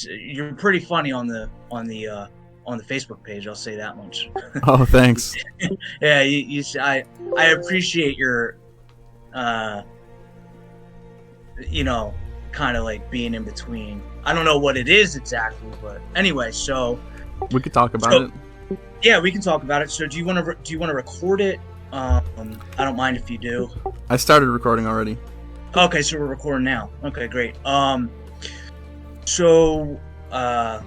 you're pretty funny on the Facebook page. I'll say that much. Oh, thanks. Yeah, I appreciate your, kind of like being in between. I don't know what it is exactly, but anyway, so we could talk about it. Yeah, we can talk about it. So, do you want to record it? I don't mind if you do. I started recording already. Okay, so we're recording now. Okay, great. So am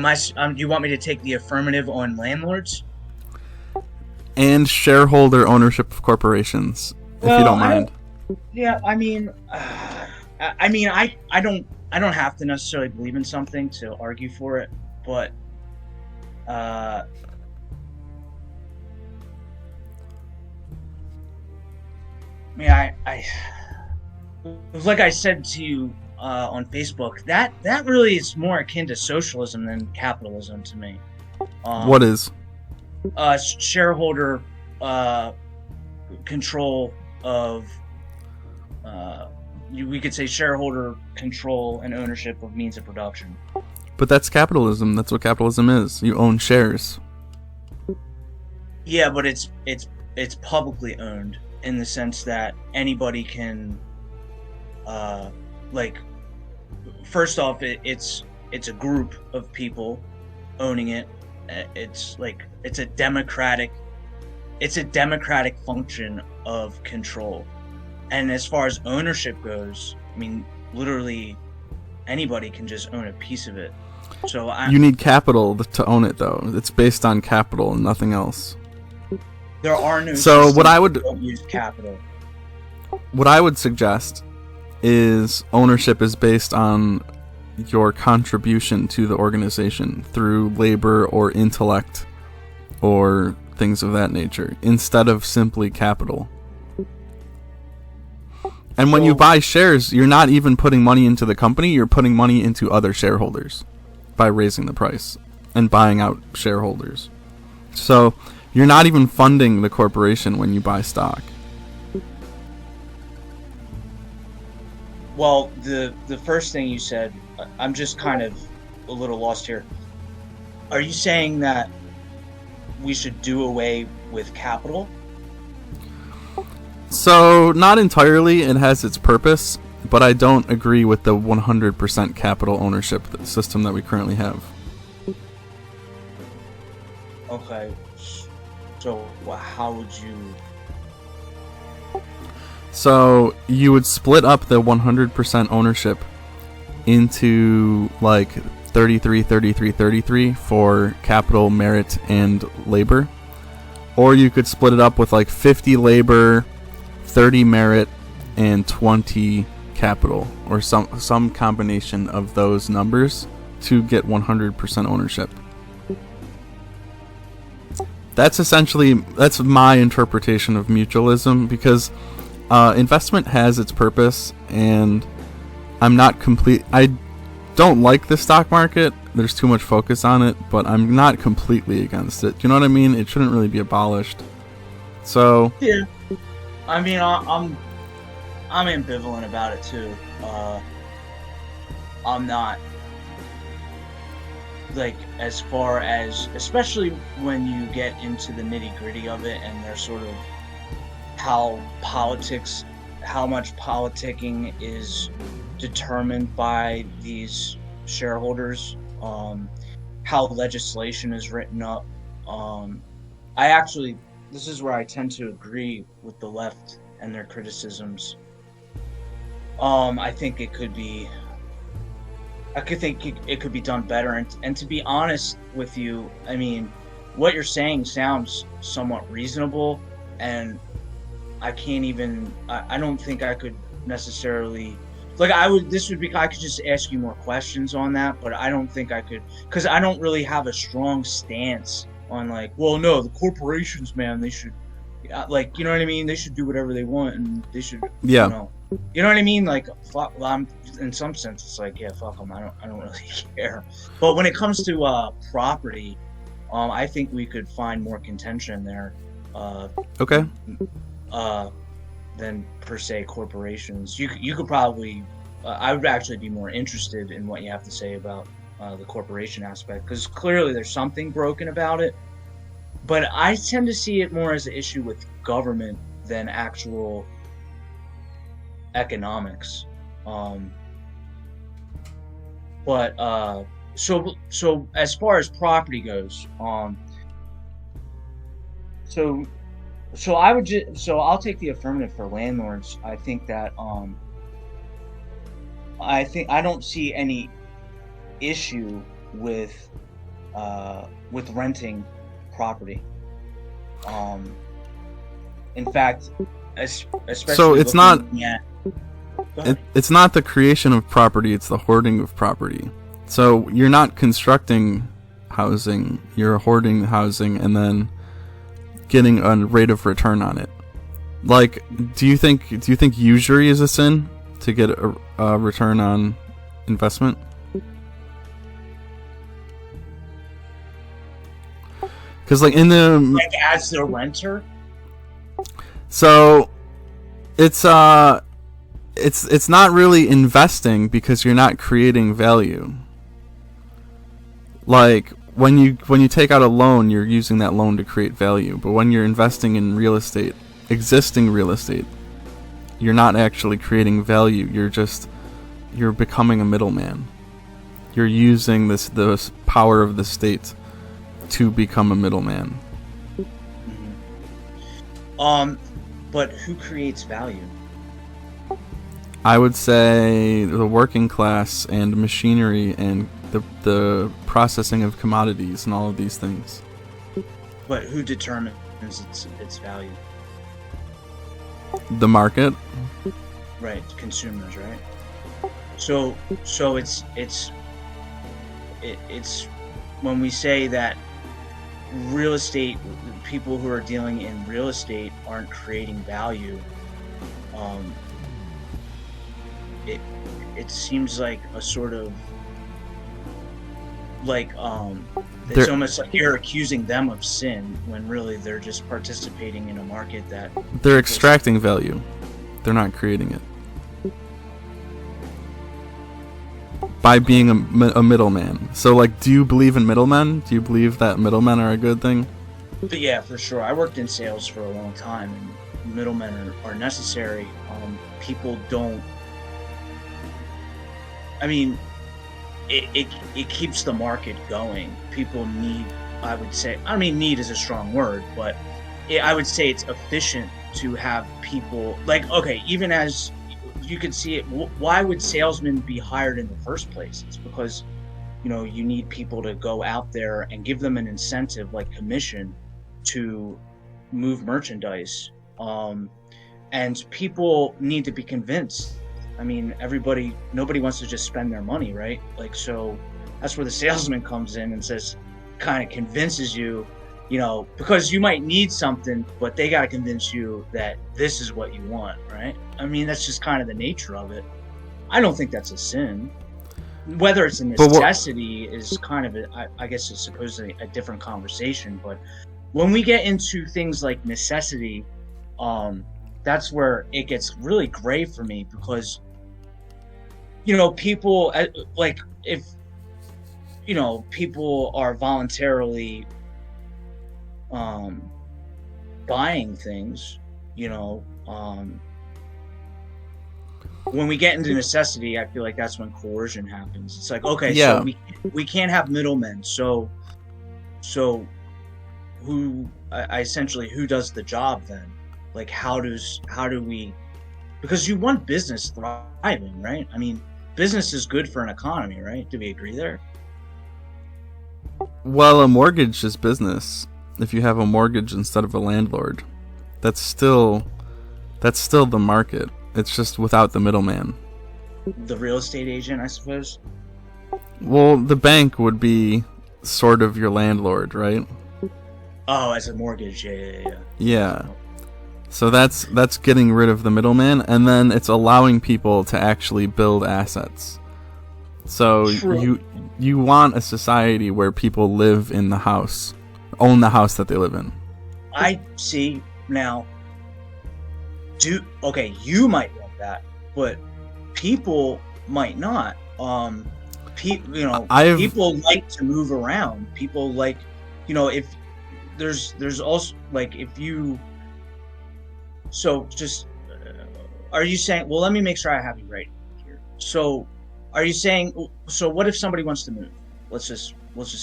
I? Do you want me to take the affirmative on landlords and shareholder ownership of corporations, if you don't mind? I don't have to necessarily believe in something to argue for it, but like I said to you on Facebook, that really is more akin to socialism than capitalism to me. What is? Shareholder control of, we could say shareholder control and ownership of means of production. But that's capitalism. That's what capitalism is. You own shares. Yeah, but it's publicly owned in the sense that anybody can, first off, it's a group of people owning it. It's a democratic function of control. And as far as ownership goes, I mean, literally anybody can just own a piece of it. So you need capital to own it, though. It's based on capital and nothing else. There are no. So what I would don't use capital. What I would suggest is ownership is based on your contribution to the organization through labor or intellect or things of that nature, instead of simply capital. And when you buy shares, you're not even putting money into the company, you're putting money into other shareholders by raising the price and buying out shareholders. So you're not even funding the corporation when you buy stock. Well, the first thing you said, I'm just kind of a little lost here. Are you saying that we should do away with capital? So, not entirely. It has its purpose, but I don't agree with the 100% capital ownership system that we currently have. Okay. So, how would you... So, you would split up the 100% ownership into, 33 for capital, merit, and labor. Or you could split it up with, 50 labor, 30 merit, and 20 capital, or some combination of those numbers to get 100% ownership. That's my interpretation of mutualism, because investment has its purpose, and I don't like the stock market. There's too much focus on it, but I'm not completely against it. Do you know what I mean? It shouldn't really be abolished. So yeah, I mean, I'm ambivalent about it too. I'm not as far as, especially when you get into the nitty gritty of it, and there's sort of how much politicking is determined by these shareholders, how legislation is written up. This is where I tend to agree with the left and their criticisms. I think it could be done better, and to be honest with you, I mean, what you're saying sounds somewhat reasonable, and I don't think I could necessarily, I could just ask you more questions on that, but I don't think I could, because I don't really have a strong stance on well, no, the corporations, man, they should, you know what I mean? They should do whatever they want, and they should, yeah. You know what I mean? Fuck, I'm, in some sense, it's yeah, fuck them. I don't really care. But when it comes to property, I think we could find more contention there. Okay. Than per se corporations. You could probably I would actually be more interested in what you have to say about the corporation aspect, because clearly there's something broken about it. But I tend to see it more as an issue with government than actual economics. So as far as property goes, so I'll take the affirmative for landlords. I think that I don't see any issue with renting property. In fact, especially so it's not at, it's not the creation of property, it's the hoarding of property. So you're not constructing housing, you're hoarding housing and then getting a rate of return on it. Like, do you think usury is a sin to get a return on investment? Because like as the renter. So it's not really investing because you're not creating value. Like when you take out a loan, you're using that loan to create value. But when you're investing in real estate, existing real estate, you're not actually creating value. You're becoming a middleman. You're using the power of the state to become a middleman. But who creates value? I would say the working class and machinery and the processing of commodities and all of these things. But who determines its value? The market. Right, consumers, right? So it's when we say that real estate, people who are dealing in real estate aren't creating value, it seems like a sort of like it's almost like you're accusing them of sin when really they're just participating in a market that they're extracting value. They're not creating it by being a middleman. So like, do you believe in middlemen? Do you believe that middlemen are a good thing? But yeah, for sure. I worked in sales for a long time, and middlemen are necessary. People don't. I mean, it keeps the market going. People need, I would say, I mean, need is a strong word, but I would say it's efficient to have people, like, okay, even as you can see it, why would salesmen be hired in the first place? It's because, you need people to go out there and give them an incentive like commission to move merchandise. And people need to be convinced. I mean, nobody wants to just spend their money, right? Like, so that's where the salesman comes in and says, kind of convinces you, because you might need something, but they got to convince you that this is what you want, right? I mean, that's just kind of the nature of it. I don't think that's a sin. Whether it's a necessity is kind of, I guess it's supposedly a different conversation. But when we get into things like necessity, that's where it gets really gray for me, because people, like, if people are voluntarily buying things, when we get into necessity, I feel like that's when coercion happens. It's like, okay, yeah. So we can't have middlemen, so who essentially who does the job then? Like, how do we, because you want business thriving, right? I mean, business is good for an economy, right? Do we agree there? Well, a mortgage is business. If you have a mortgage instead of a landlord, that's still the market. It's just without the middleman. The real estate agent, I suppose? Well, the bank would be sort of your landlord, right? Oh, as a mortgage, yeah. Yeah. So that's getting rid of the middleman, and then it's allowing people to actually build assets. So True. you want a society where people live in the house, own the house that they live in. I see now. You might want that, but people might not. I've People like to move around. People like, if there's also like if you. So just, are you saying? Well, let me make sure I have you right here. So, are you saying? So, what if somebody wants to move? Let's just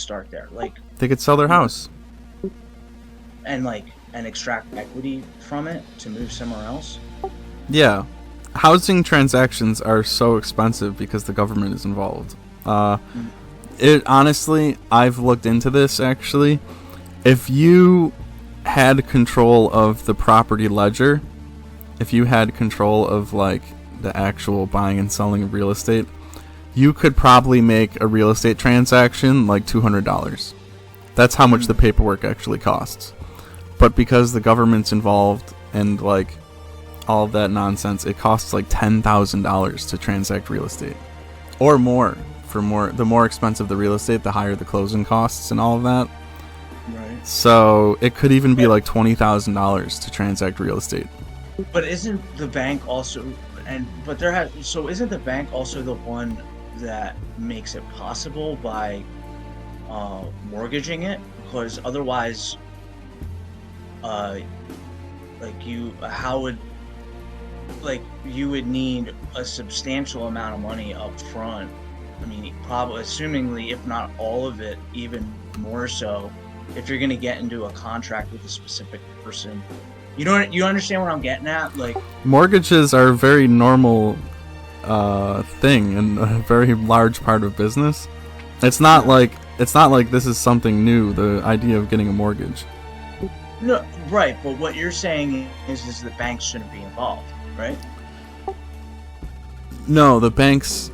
start there. Like, they could sell their house. And extract equity from it to move somewhere else. Yeah, housing transactions are so expensive because the government is involved. It honestly, I've looked into this actually. If you had control of the property ledger, if you had control of like the actual buying and selling of real estate, you could probably make a real estate transaction like $200. That's how much the paperwork actually costs. But because the government's involved and like all of that nonsense, it costs like $10,000 to transact real estate, or more. The more expensive the real estate, the higher the closing costs and all of that. Right. So it could even be like $20,000 to transact real estate. But isn't the bank also isn't the bank also the one that makes it possible by mortgaging it? Because otherwise, you would need a substantial amount of money up front. I mean, probably, assumingly, if not all of it, even more so, if you're going to get into a contract with a specific person. You understand what I'm getting at? Like, mortgages are a very normal thing and a very large part of business. It's not like this is something new, the idea of getting a mortgage. No, right, but what you're saying is the banks shouldn't be involved, right? No, the banks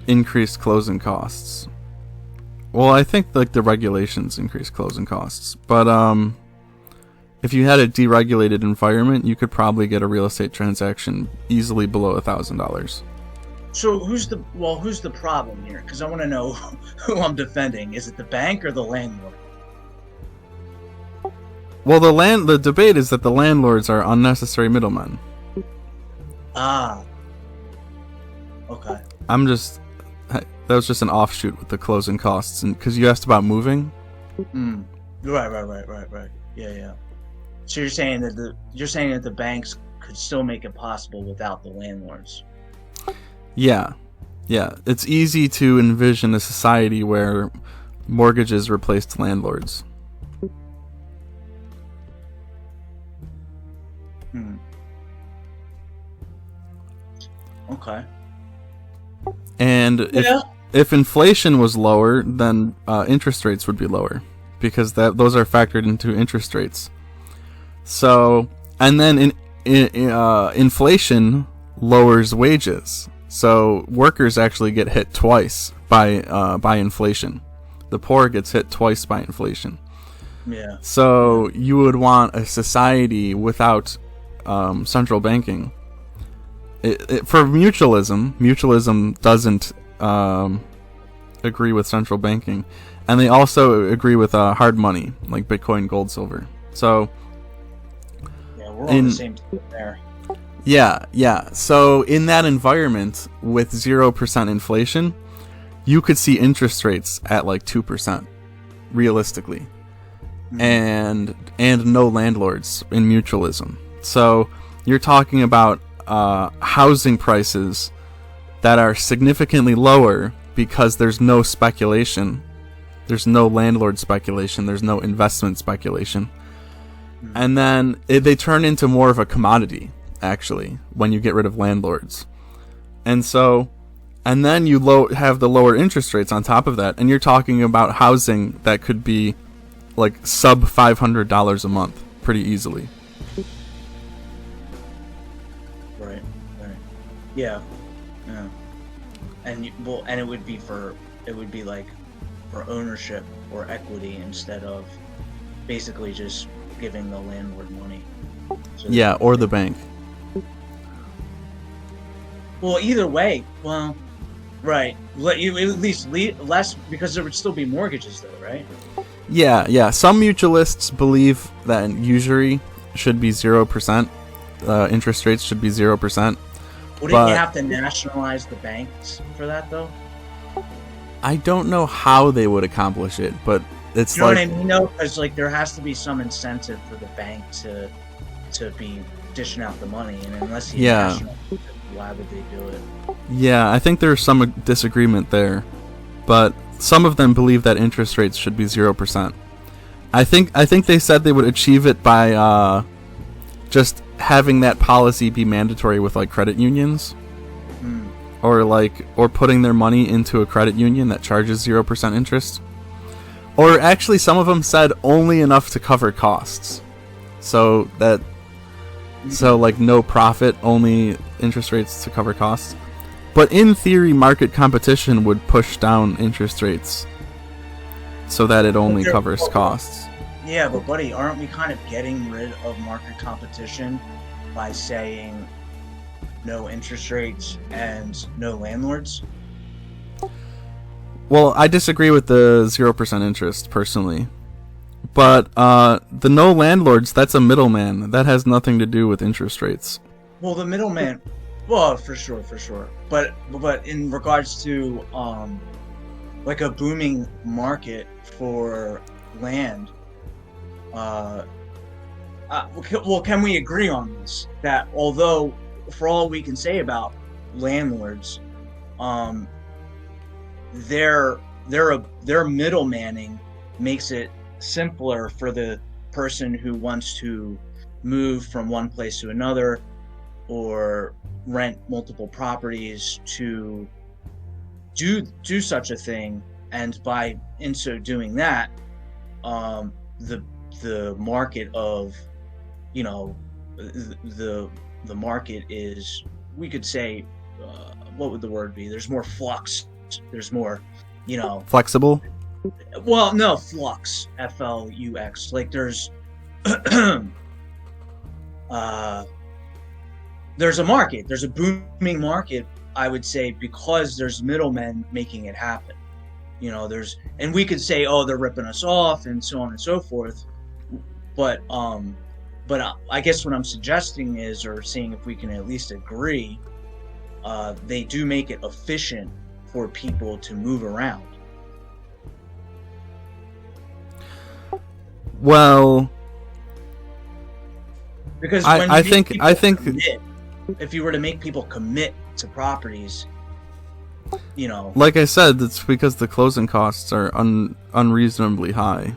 increased closing costs. Well, I think like the regulations increase closing costs, but if you had a deregulated environment, you could probably get a real estate transaction easily below $1,000. So who's the problem here? Because I want to know who I'm defending. Is it the bank or the landlord? Well, the debate is that the landlords are unnecessary middlemen. Ah. Okay. That was just an offshoot with the closing costs, and because you asked about moving. Right. Yeah. So you're saying that the banks could still make it possible without the landlords. Yeah. It's easy to envision a society where mortgages replaced landlords. Okay. And if inflation was lower, then interest rates would be lower, because those are factored into interest rates. So, and then inflation lowers wages. So workers actually get hit twice by inflation. The poor gets hit twice by inflation. Yeah. So you would want a society without central banking. For mutualism doesn't agree with central banking, and they also agree with hard money like Bitcoin, gold, silver. So yeah, we're on the same team there. Yeah. So in that environment with 0% inflation, you could see interest rates at like 2% realistically, and no landlords in mutualism. So you're talking about housing prices that are significantly lower because there's no speculation, there's no landlord speculation, there's no investment speculation, and then they turn into more of a commodity actually when you get rid of landlords. And then you have the lower interest rates on top of that, and you're talking about housing that could be like sub $500 a month pretty easily. Right. Yeah. And it would be like for ownership or equity instead of basically just giving the landlord money. So or the bank. Well, either way, right. At least less, because there would still be mortgages though, right? Yeah. Some mutualists believe that usury should be 0%. Interest rates should be 0%. Wouldn't you have to nationalize the banks for that, though? I don't know how they would accomplish it, but it's you know like... what I mean? No, because like there has to be some incentive for the bank to be dishing out the money, and unless you national, why would they do it? Yeah, I think there's some disagreement there, but some of them believe that interest rates should be 0%. I think they said they would achieve it by just having that policy be mandatory with like credit unions, or putting their money into a credit union that charges 0% interest. Or actually, some of them said only enough to cover costs, so like no profit, only interest rates to cover costs. But in theory, market competition would push down interest rates so that it only covers costs. Yeah, but buddy, aren't we kind of getting rid of market competition by saying no interest rates and no landlords? Well, I disagree with the 0% interest personally. But the no landlords, that's a middleman. That has nothing to do with interest rates. Well, the middleman, well, for sure. But in regards to like a booming market for land, well, can we agree on this? That although, for all we can say about landlords, their middlemaning makes it simpler for the person who wants to move from one place to another or rent multiple properties to do such a thing, and by in so doing that, the market of, you know, the market is, we could say, what would the word be? There's more flux. There's more, you know, flexible. Well, no, flux, Flux. Like there's there's a market. There's a booming market, I would say, because there's middlemen making it happen. You know, and we could say, oh, they're ripping us off and so on and so forth. But I guess what I'm suggesting is, or seeing if we can at least agree, they do make it efficient for people to move around. Well, because I think if you were to make people commit to properties, you know, like I said, it's because the closing costs are unreasonably high,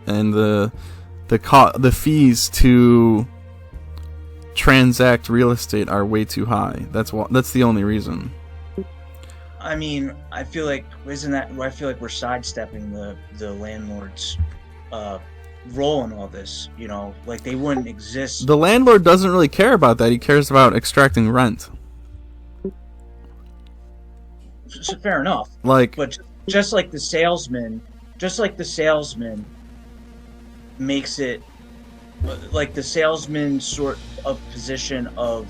and the fees to transact real estate are way too high. That's the only reason. I mean, I feel like we're sidestepping the landlord's role in all this. You know, like they wouldn't exist. The landlord doesn't really care about that. He cares about extracting rent. So, fair enough. But just like the salesman makes it like the salesman sort of position of,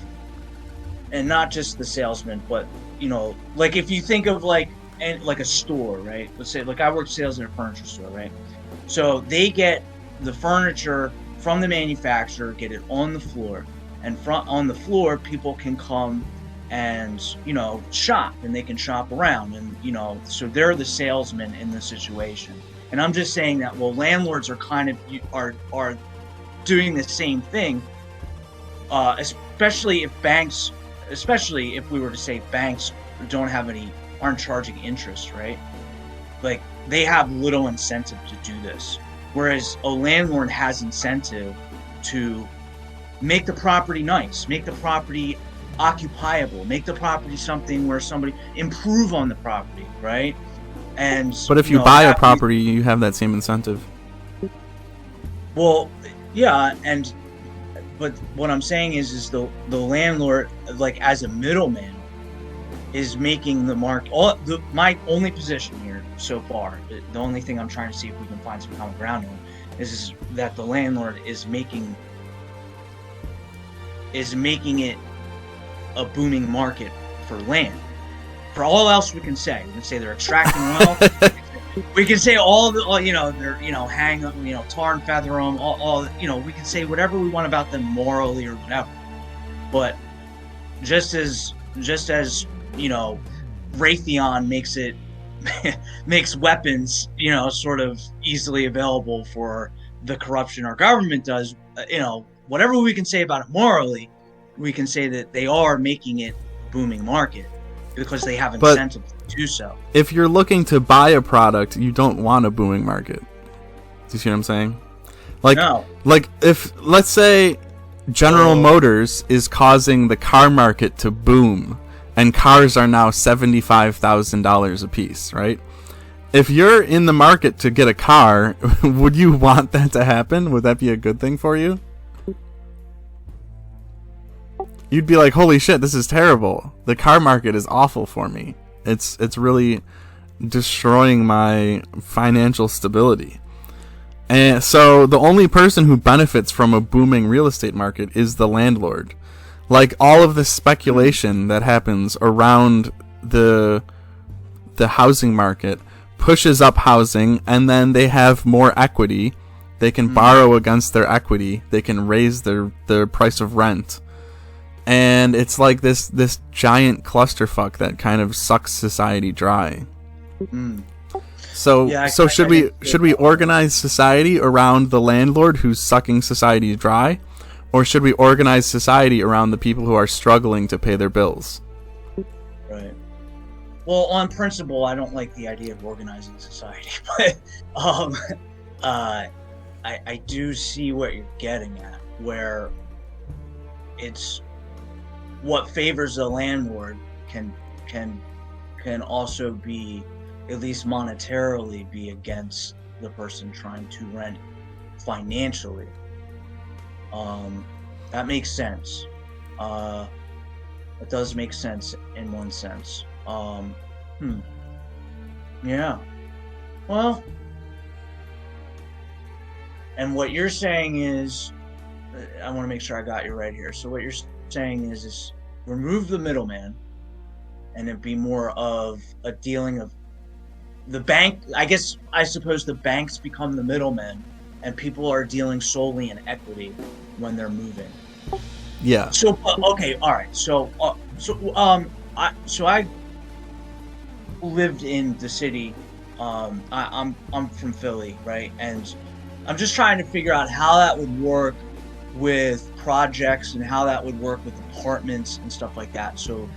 and not just the salesman, but, you know, like if you think of like a store, right? Let's say, like I work sales in a furniture store, right? So they get the furniture from the manufacturer, get it on the floor, and on the floor people can come and, you know, shop, and they can shop around, and, you know, so they're the salesman in the situation. And I'm just saying that, well, landlords are kind of are doing the same thing, especially if we were to say banks aren't charging interest, right? Like they have little incentive to do this, whereas a landlord has incentive to make the property nice, make the property occupiable, make the property something where somebody improve on the property, right? But if you buy a property, you have that same incentive. Well, yeah, but what I'm saying is the landlord, like as a middleman, is making the market. My only position here so far, the only thing I'm trying to see if we can find some common ground on, is that the landlord is making it a booming market for land. For all else we can say they're extracting wealth. We can say they're, you know, hang them, you know, tar and feather them, all, you know, we can say whatever we want about them morally or whatever. But just as Raytheon makes weapons, sort of easily available for the corruption our government does, whatever we can say about it morally, we can say that they are making it a booming market because they have incentive to do so. If you're looking to buy a product, you don't want a booming market. Do you see what I'm saying? No. Like if, let's say, General Motors is causing the car market to boom, and cars are now $75,000 a piece, right? If you're in the market to get a car, would you want that to happen? Would that be a good thing for you? You'd be like, holy shit, this is terrible. The car market is awful for me. It's really destroying my financial stability. And so the only person who benefits from a booming real estate market is the landlord. Like all of the speculation that happens around the housing market pushes up housing, and then they have more equity. They can borrow against their equity. They can raise their price of rent. And it's like this giant clusterfuck that kind of sucks society dry. So should we organize society around the landlord who's sucking society dry, or should we organize society around the people who are struggling to pay their bills? Right. Well, on principle, I don't like the idea of organizing society, but I do see what you're getting at, where it's what favors the landlord can also be, at least monetarily, be against the person trying to rent financially. That makes sense. It does make sense in one sense. Yeah. Well, and what you're saying is, I want to make sure I got you right here. So what you're saying is remove the middleman, and it be more of a dealing of the bank. I suppose the banks become the middlemen, and people are dealing solely in equity when they're moving. Yeah. So okay, all right. So I lived in the city. I'm from Philly, right? And I'm just trying to figure out how that would work with projects and how that would work with apartments and stuff like that. So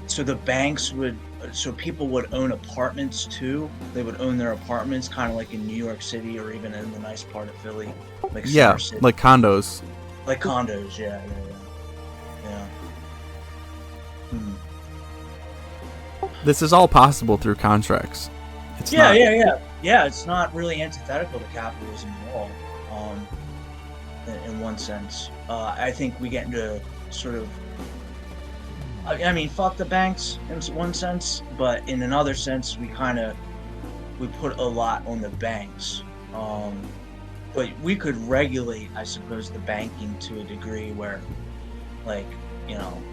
the banks would, so people would own apartments too. They would own their apartments, kind of like in New York City or even in the nice part of Philly, like yeah, City. like condos. Like condos, yeah. This is all possible through contracts. Yeah. It's not really antithetical to capitalism at all. In one sense, I think we get into sort of. I mean, fuck the banks in one sense, but in another sense, we put a lot on the banks. But we could regulate, I suppose, the banking to a degree where, like,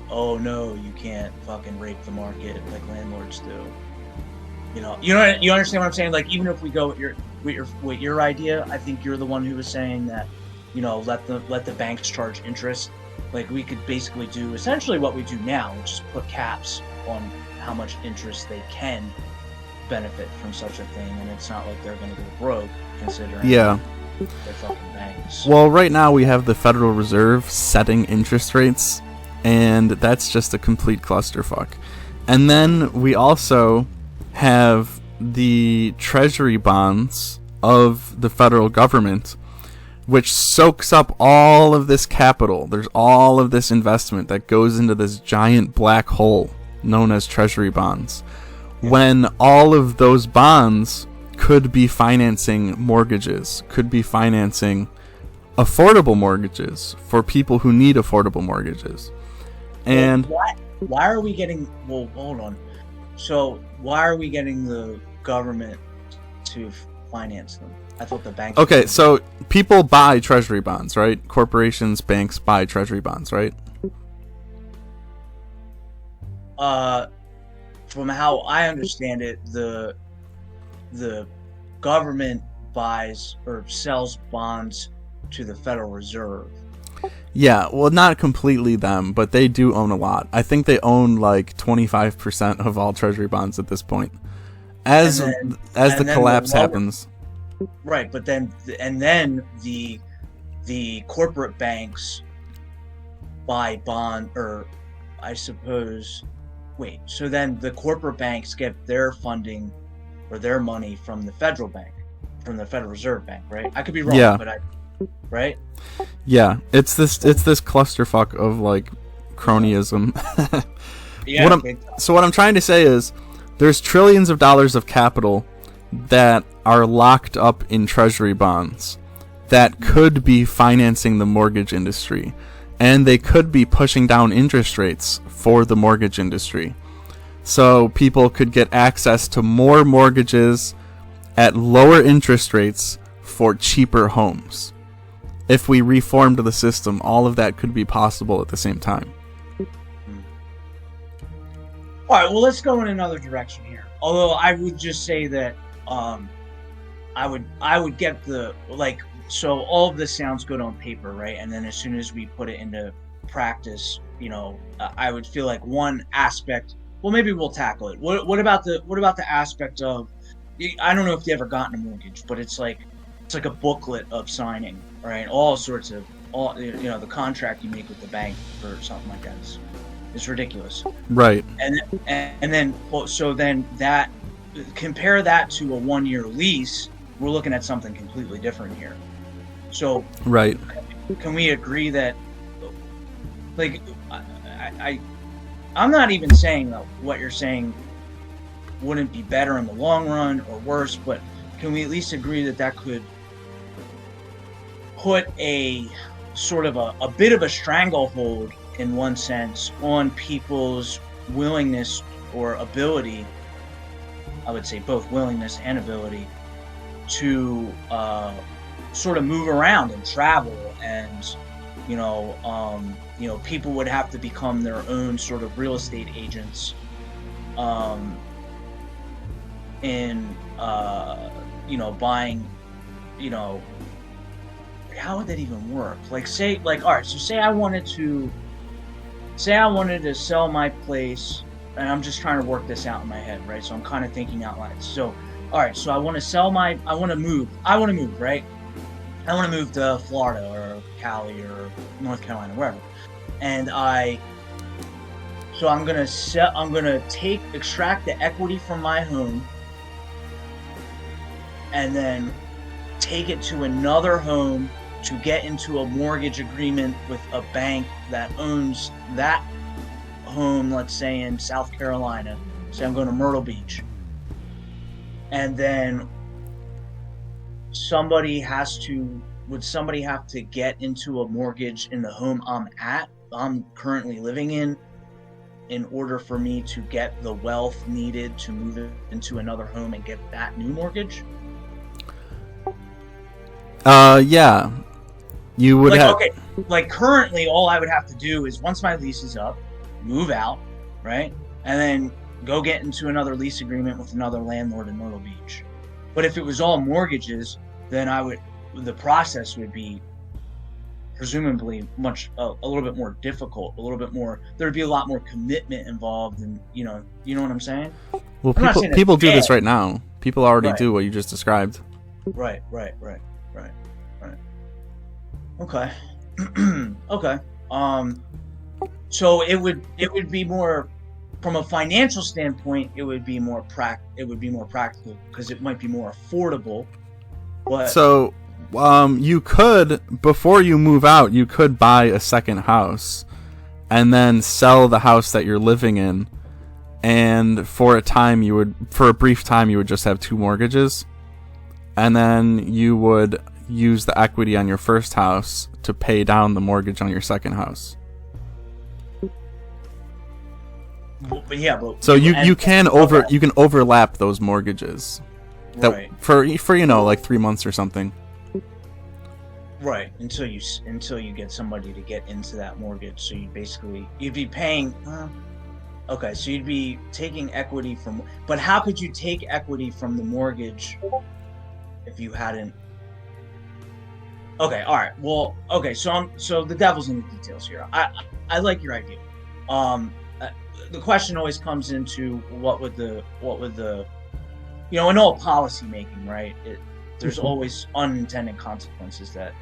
oh no, you can't fucking rape the market like landlords do. You understand what I'm saying? Like, even if we go with your idea, I think you're the one who was saying that, let the banks charge interest. Like, we could basically do essentially what we do now, which is put caps on how much interest they can benefit from such a thing, and it's not like they're going to go broke, considering they're fucking banks. Well, right now we have the Federal Reserve setting interest rates, and that's just a complete clusterfuck. And then we also have the treasury bonds of the federal government, which soaks up all of this capital. There's all of this investment that goes into this giant black hole known as treasury bonds, when all of those bonds could be financing mortgages, could be financing affordable mortgages for people who need affordable mortgages. And why are we getting, well, hold on. So why are we getting the government to finance them? I thought the banks. Okay, so people buy treasury bonds, right? Corporations, banks buy treasury bonds, right? From how I understand it, the government buys or sells bonds to the Federal Reserve. Yeah, well, not completely them, but they do own a lot. I think they own like 25% of all treasury bonds at this point. As the collapse happens. Right, but then the corporate banks buy bond, or I suppose, wait, so then the corporate banks get their funding or their money from the federal bank, from the Federal Reserve Bank, right? I could be wrong, yeah. But right? Yeah, it's this clusterfuck of like cronyism. Yeah. So what I'm trying to say is there's trillions of dollars of capital that are locked up in treasury bonds that could be financing the mortgage industry, and they could be pushing down interest rates for the mortgage industry. So people could get access to more mortgages at lower interest rates for cheaper homes. If we reformed the system, all of that could be possible at the same time. All right, well, let's go in another direction here. Although I would just say that I would get the, like, so all of this sounds good on paper, right? And then as soon as we put it into practice, you know, I would feel like one aspect, well, maybe we'll tackle it. What about the aspect of, I don't know if you ever gotten a mortgage, but it's like a booklet of signing, right? All sorts of, the contract you make with the bank or something like that is ridiculous. Right. And then, well, so then that, compare that to a 1-year lease, we're looking at something completely different here. So, right. Can we agree that, like, I'm not even saying that what you're saying wouldn't be better in the long run or worse, but can we at least agree that that could put a sort of a bit of a stranglehold, in one sense, on people's willingness or ability, I would say both willingness and ability, to sort of move around and travel, and people would have to become their own sort of real estate agents in buying, how would that even work? Like, say, like, all right, so say I wanted to sell my place, and I'm just trying to work this out in my head, right? So I'm kind of thinking out loud. So, all right, so I want to move, right? I want to move to Florida or Cali or North Carolina, wherever. And I'm going to extract the equity from my home and then take it to another home to get into a mortgage agreement with a bank that owns that home, let's say in South Carolina. Say I'm going to Myrtle Beach. And then would somebody have to get into a mortgage in the home I'm currently living in order for me to get the wealth needed to move into another home and get that new mortgage? Yeah. You would have... Okay, like, currently all I would have to do is, once my lease is up, move out, right? And then go get into another lease agreement with another landlord in Myrtle Beach. But if it was all mortgages, then the process would be presumably a little bit more difficult, a little bit more, there'd be a lot more commitment involved, and you know what I'm saying? Well, people do this right now. People already do what you just described. Right. Okay. Okay. So it would be more, from a financial standpoint, it would be more practical because it might be more affordable. But so you could, before you move out, you could buy a second house and then sell the house that you're living in, and for a brief time you would just have two mortgages, and then you would use the equity on your first house to pay down the mortgage on your second house. But yeah, but so you can overlap those mortgages, right, for like 3 months or something. Right, until you get somebody to get into that mortgage. So you'd be paying. Okay, so you'd be taking equity from. But how could you take equity from the mortgage if you hadn't? Okay, all right. Well, okay. So the devil's in the details here. I like your idea. Uh, the question always comes into what would the in all policy making, right? There's always unintended consequences that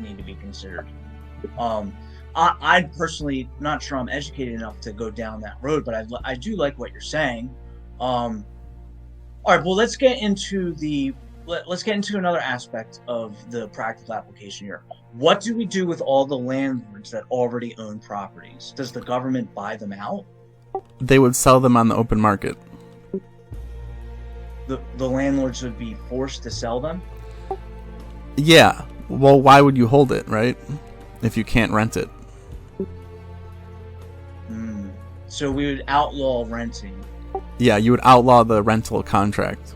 need to be considered. Um, I personally not sure I'm educated enough to go down that road, but I do like what you're saying. Um, all right, well, let's get into another aspect of the practical application here. What do we do with all the landlords that already own properties? Does the government buy them out? They would sell them on the open market. The landlords would be forced to sell them? Yeah. Well, why would you hold it, right? If you can't rent it. So we would outlaw renting. Yeah, you would outlaw the rental contract.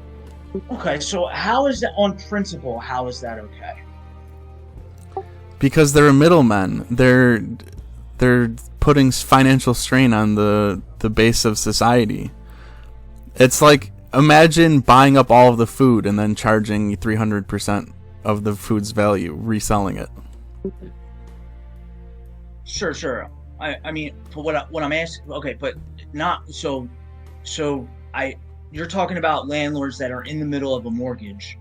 Okay, so how is that on principle? How is that okay? Because they're middlemen. They're putting financial strain on the base of society. It's like, imagine buying up all of the food and then charging 300% of the food's value, reselling it. Sure. I mean, but what I'm asking, okay, but not so you're talking about landlords that are in the middle of a mortgage,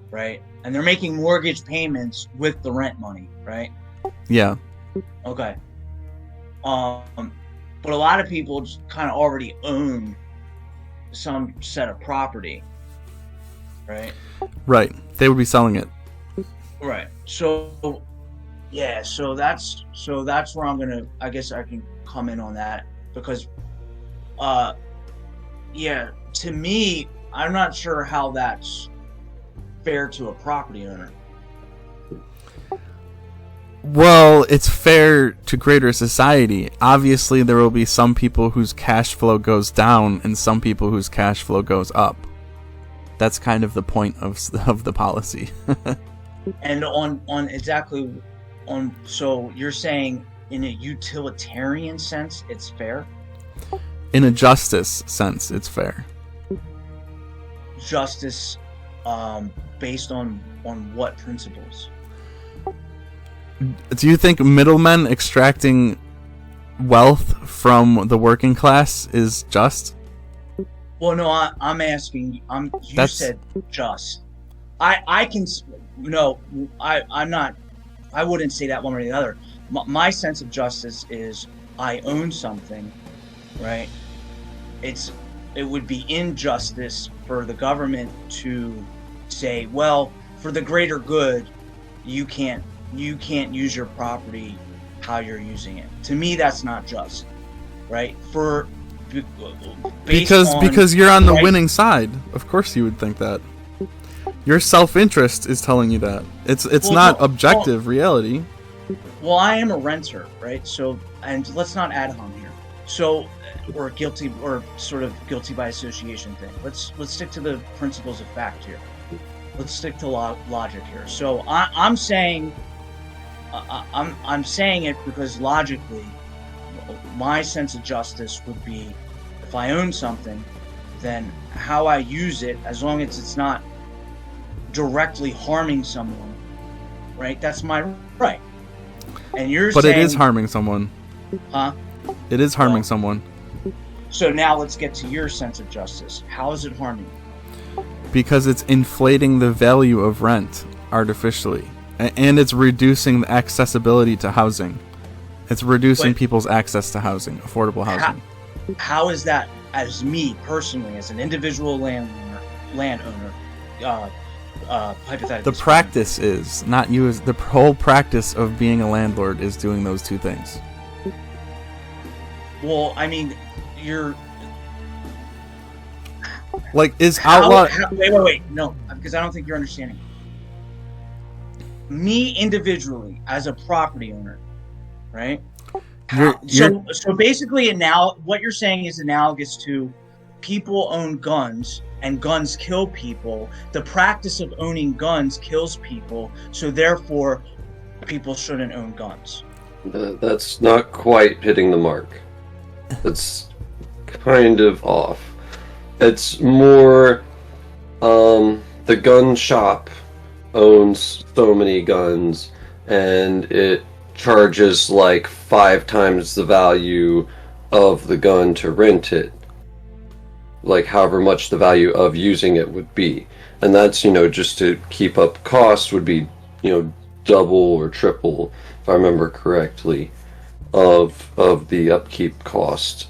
right? And they're making mortgage payments with the rent money, right? Yeah. Okay. But a lot of people just kind of already own some set of property, right? Right. They would be selling it. Right. So yeah, so that's where I guess I can come in on that, because yeah, to me, I'm not sure how that's fair to a property owner. Well, it's fair to greater society. Obviously, there will be some people whose cash flow goes down and some people whose cash flow goes up. That's kind of the point of the policy. And so you're saying in a utilitarian sense, it's fair? In a justice sense, it's fair. Justice, based on what principles? Do you think middlemen extracting wealth from the working class is just? Well, no, I'm asking. You said just. I'm not. I wouldn't say that one way or the other. My sense of justice is I own something, right? It would be injustice for the government to say, well, for the greater good, you can't use your property how you're using it. To me, that's not just, right? Because you're on the winning side. Of course you would think that. Your self-interest is telling you that. It's not objective reality. Well, I am a renter, right? So, and let's not ad hom here. So, or guilty, or sort of guilty by association thing. Let's stick to the principles of fact here. Let's stick to logic here. So, I'm saying it because logically, my sense of justice would be, if I own something, then how I use it, as long as it's not directly harming someone, right? That's my right. And you're saying... But it is harming someone. Huh? It is harming someone. So now let's get to your sense of justice. How is it harming? Because it's inflating the value of rent artificially. And it's reducing the accessibility to housing. It's reducing people's access to housing, affordable housing. How is that, as me personally, as an individual landowner, hypothetically? The practice is, not you, as the whole practice of being a landlord is doing those two things. Well, I mean, you're... Like, is outlaw... Wait, no, because I don't think you're understanding. Me individually, as a property owner, right? So basically, now what you're saying is analogous to people own guns and guns kill people. The practice of owning guns kills people, so therefore, people shouldn't own guns. That's not quite hitting the mark. That's kind of off. It's more the gun shop owns so many guns and it charges like 5 times the value of the gun to rent it, like however much the value of using it would be. And that's, just to keep up costs would be, double or triple, if I remember correctly, of the upkeep cost.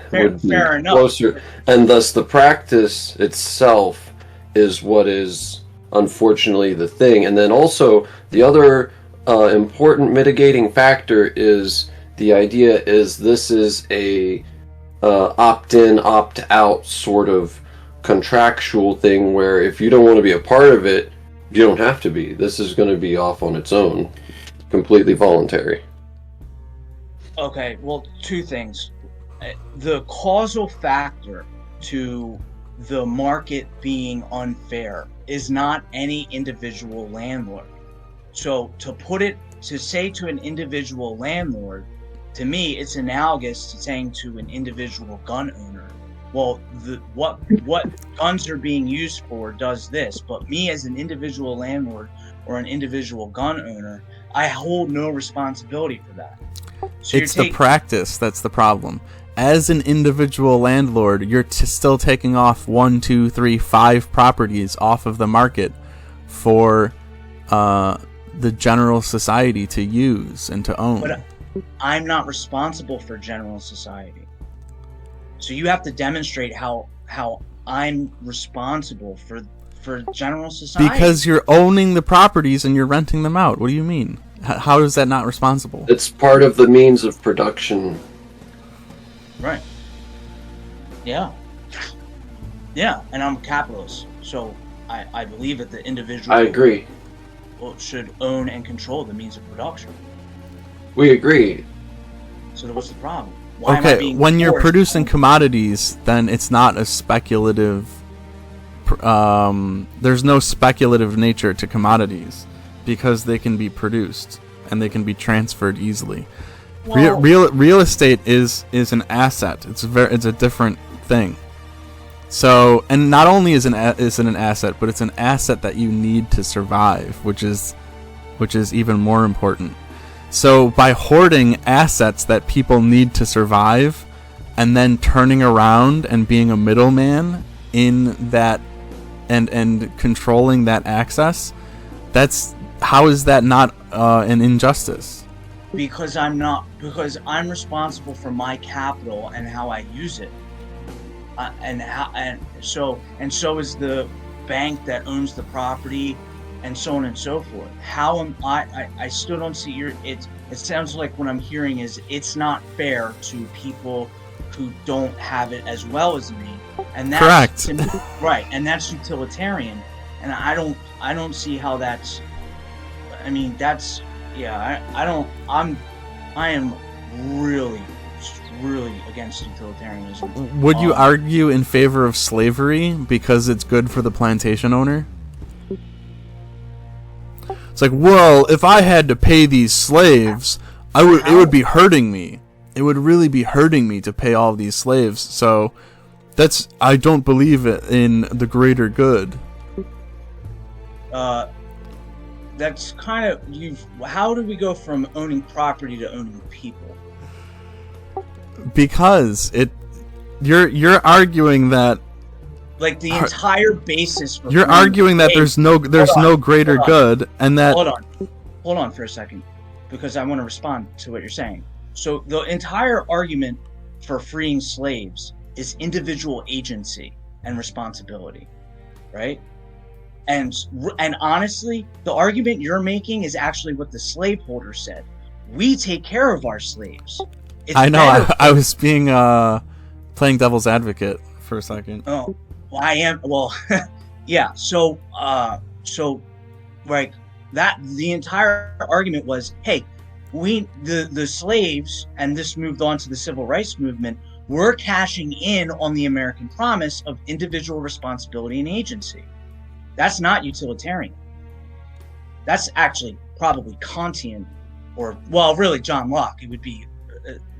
Fair enough. Closer. And thus the practice itself is what is unfortunately the thing. And then also the other important mitigating factor is the idea is this is a opt-in, opt-out sort of contractual thing where if you don't want to be a part of it, you don't have to be. This is going to be off on its own, completely voluntary. Okay, well, two things. The causal factor to the market being unfair is not any individual landlord. So to say to an individual landlord, to me, it's analogous to saying to an individual gun owner, well, what guns are being used for does this, but me as an individual landlord or an individual gun owner, I hold no responsibility for that. So it's the practice that's the problem. As an individual landlord, you're still taking off 1, 2, 3, 5 properties off of the market for the general society to use and to own. But I'm not responsible for general society. So you have to demonstrate how I'm responsible for general society. Because you're owning the properties and you're renting them out. What do you mean? How is that not responsible? It's part of the means of production. Right. Yeah. Yeah, and I'm a capitalist, so I believe that the individual... I agree. ...should own and control the means of production. We agree. So what's the problem? Why am I Okay, being when you're forced producing commodities, then it's not a speculative... there's no speculative nature to commodities because they can be produced and they can be transferred easily. Well, Real estate is an asset. It's a different thing. So, and not only is it an asset, but it's an asset that you need to survive, which is even more important. So, by hoarding assets that people need to survive, and then turning around and being a middleman in that, and controlling that access, how is that not an injustice? because I'm responsible for my capital and how I use it, and so is the bank that owns the property, and so on and so forth. How am I still don't see it sounds like what I'm hearing is it's not fair to people who don't have it as well as me, and that's correct. To me, right, and that's utilitarian, and I don't see how that's. I mean, that's. Yeah, I am really against utilitarianism. Would you argue in favor of slavery because it's good for the plantation owner? It's like, well, if I had to pay these slaves, it would be hurting me. It would really be hurting me to pay all of these slaves. So I don't believe it in the greater good. That's kind of how do we go from owning property to owning people? Because you're arguing that, like, the entire basis for you're arguing that there's no greater good, and that hold on for a second, because I want to respond to what you're saying. So the entire argument for freeing slaves is individual agency and responsibility, right? And honestly, the argument you're making is actually what the slaveholder said. We take care of our slaves. I know. I was being playing devil's advocate for a second. Oh, well, I am. Well, yeah. So like that. The entire argument was, hey, the slaves, and this moved on to the civil rights movement. We're cashing in on the American promise of individual responsibility and agency. That's not utilitarian. That's actually probably Kantian, or, well, really John Locke. It would be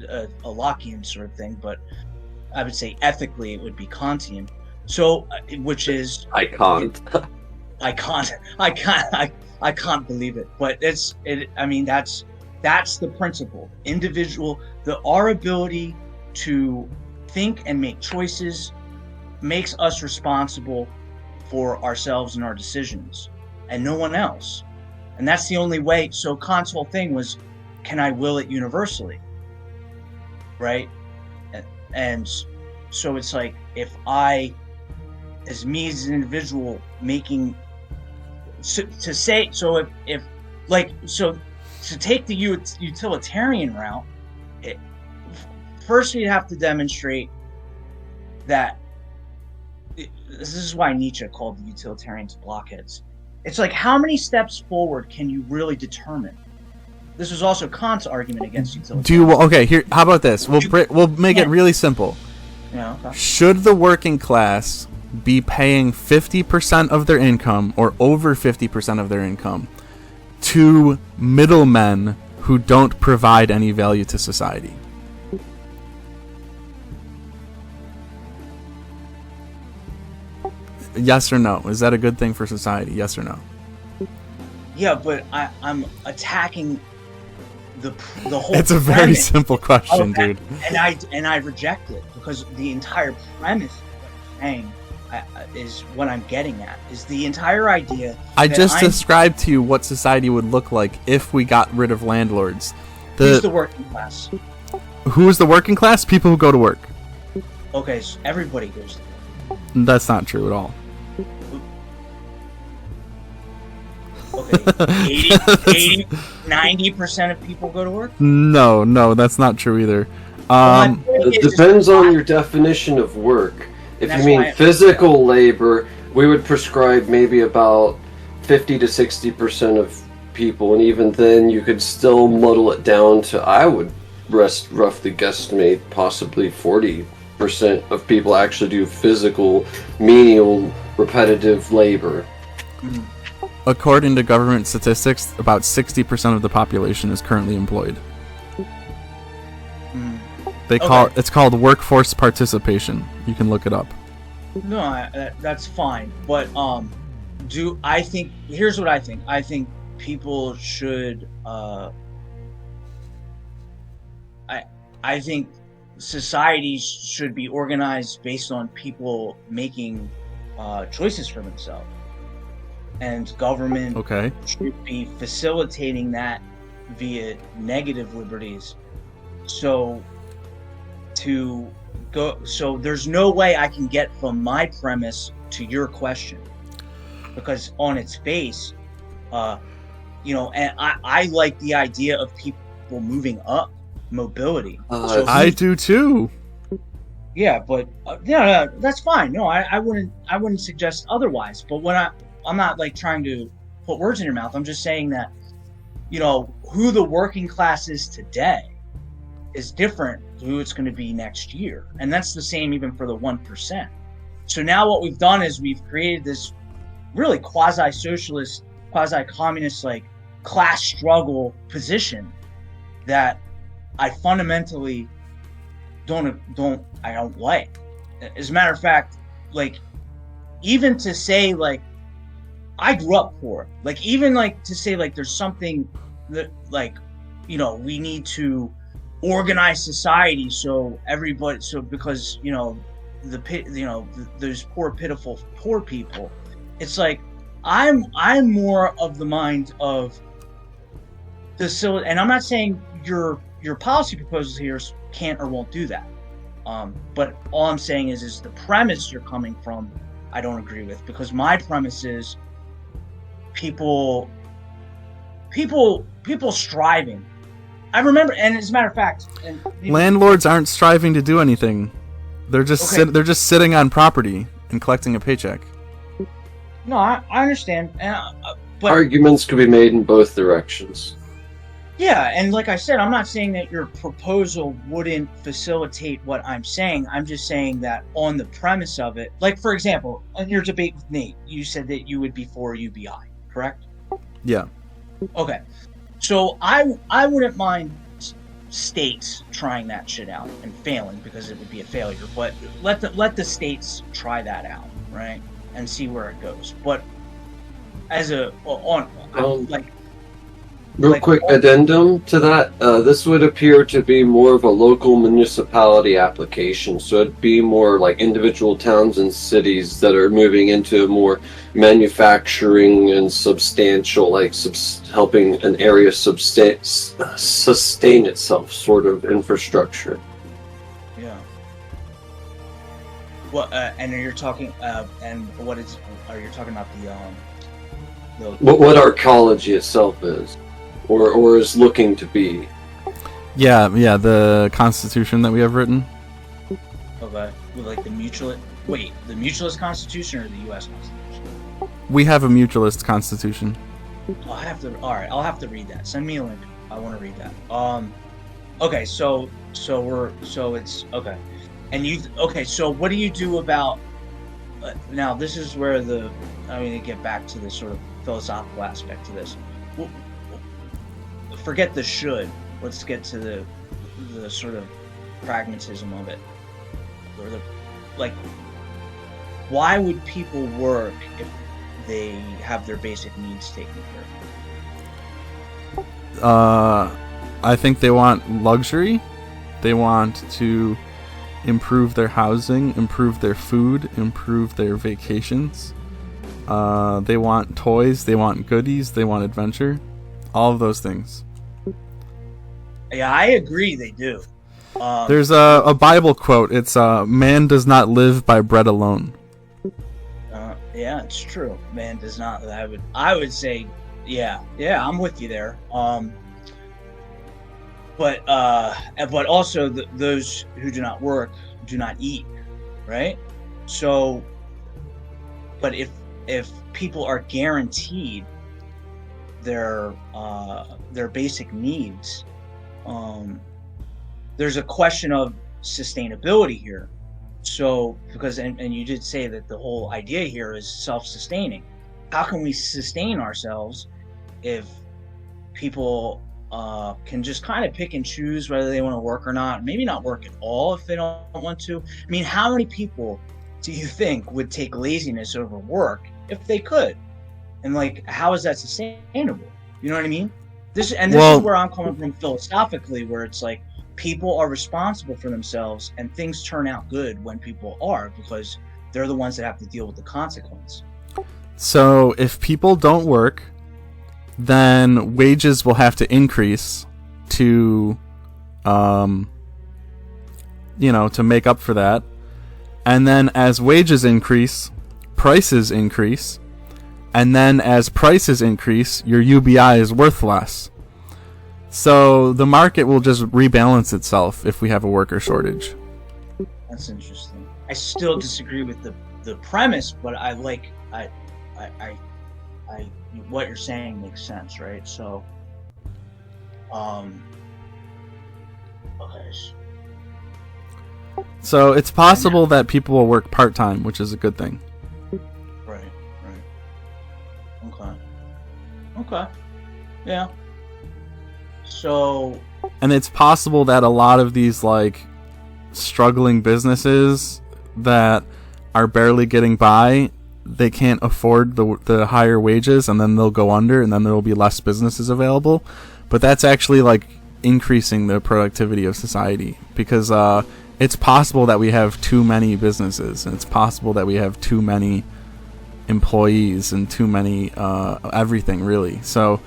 a Lockean sort of thing, but I would say ethically it would be Kantian. So, which is... I can't. I can't believe it. But I mean, that's the principle. Our ability to think and make choices makes us responsible for ourselves and our decisions, and no one else. And that's the only way. So Kant's whole thing was, can I will it universally? Right? And so it's like, if I, as me as an individual, making to take the utilitarian route, first we'd have to demonstrate that. This is why Nietzsche called the utilitarians blockheads. It's like, how many steps forward can you really determine? This was also Kant's argument against utilitarian. Okay, here. How about this? We'll make it really simple. Yeah, okay. Should the working class be paying 50% of their income or over 50% of their income to middlemen who don't provide any value to society? Yes or no? Is that a good thing for society? Yes or no? Yeah, but I'm attacking the whole. It's a very simple question, dude. And I reject it, because the entire premise of what you're saying is what I'm getting at. Is the entire idea. I just described to you what society would look like if we got rid of landlords. Who's the working class? Who is the working class? People who go to work. Okay, so everybody goes to work. That's not true at all. Okay, 90% of people go to work? No, that's not true either. It depends on your definition of work. If you mean physical labor, we would prescribe maybe about 50 to 60% of people, and even then you could still muddle it down to, I would roughly guesstimate, possibly 40% of people actually do physical, menial, repetitive labor. Mm-hmm. According to government statistics, about 60% of the population is currently employed. It's called workforce participation. You can look it up. No, that's fine. But here's what I think. I think people should. I think societies should be organized based on people making choices for themselves. And government should be facilitating that via negative liberties. So there's no way I can get from my premise to your question, because on its face, and I like the idea of people moving up, mobility. I do too. Yeah, but no, that's fine. No, I wouldn't suggest otherwise. But when I'm not like trying to put words in your mouth. I'm just saying that, who the working class is today is different to who it's going to be next year. And that's the same even for the 1%. So now what we've done is we've created this really quasi-socialist, quasi-communist, like class struggle position that I fundamentally don't like. As a matter of fact, like, even to say, like, I grew up poor. Like, even like to say like there's something that, like, we need to organize society because those poor, pitiful poor people. It's like I'm more of the mind of facility, and I'm not saying your policy proposals here can't or won't do that. But all I'm saying is the premise you're coming from, I don't agree with, because my premise is people striving. I remember, and as a matter of fact, landlords aren't striving to do anything. They're just sitting on property and collecting a paycheck. No, I understand. But arguments could be made in both directions. Yeah, and like I said, I'm not saying that your proposal wouldn't facilitate what I'm saying. I'm just saying that on the premise of it, like, for example, in your debate with Nate, you said that you would be for UBI, correct? Yeah. Okay. So I wouldn't mind states trying that shit out and failing, because it would be a failure. But let the states try that out, right, and see where it goes. But as a on like Real quick addendum to that, this would appear to be more of a local municipality application, so it'd be more like individual towns and cities that are moving into more manufacturing and substantial, like helping an area sustain itself sort of infrastructure. Yeah. Well, and you're talking, and what is? Are you talking about the what arcology itself is, or is looking to be? Yeah, the Constitution that we have written. Okay, like the Mutualist. Wait, the Mutualist Constitution or the U.S. Constitution? We have a Mutualist Constitution. I'll have to. All right, I'll have to read that. Send me a link. I want to read that. Okay, so it's okay, and you okay. So what do you do about? Now this is where to get back to the sort of philosophical aspect to this. Forget the should. Let's get to the sort of pragmatism of it. Or why would people work if they have their basic needs taken care of? I think they want luxury. They want to improve their housing, improve their food, improve their vacations. They want toys, they want goodies, they want adventure. All of those things. Yeah, I agree they do. There's a Bible quote. It's man does not live by bread alone. Yeah, it's true. Man does not. I would say, yeah, I'm with you there. But also those who do not work do not eat, right? So, but if people are guaranteed their basic needs, there's a question of sustainability here. So, because and you did say that the whole idea here is self-sustaining. How can we sustain ourselves if people can just kind of pick and choose whether they want to work or not? Maybe not work at all if they don't want to. I mean, how many people do you think would take laziness over work if they could? And how is that sustainable? You know what I mean? This is where I'm coming from philosophically, where it's like people are responsible for themselves and things turn out good when people are, because they're the ones that have to deal with the consequence. So if people don't work, then wages will have to increase to to make up for that. And then as wages increase, prices increase. And then as prices increase, your UBI is worth less. So the market will just rebalance itself if we have a worker shortage. That's interesting. I still disagree with the premise, but I what you're saying makes sense, right? So, okay. So it's possible that people will work part-time, which is a good thing. Right. Okay. Yeah. So. And it's possible that a lot of these struggling businesses that are barely getting by, they can't afford the higher wages, and then they'll go under, and then there will be less businesses available. But that's actually increasing the productivity of society, because it's possible that we have too many businesses, and it's possible that we have too many employees and too many everything, really. So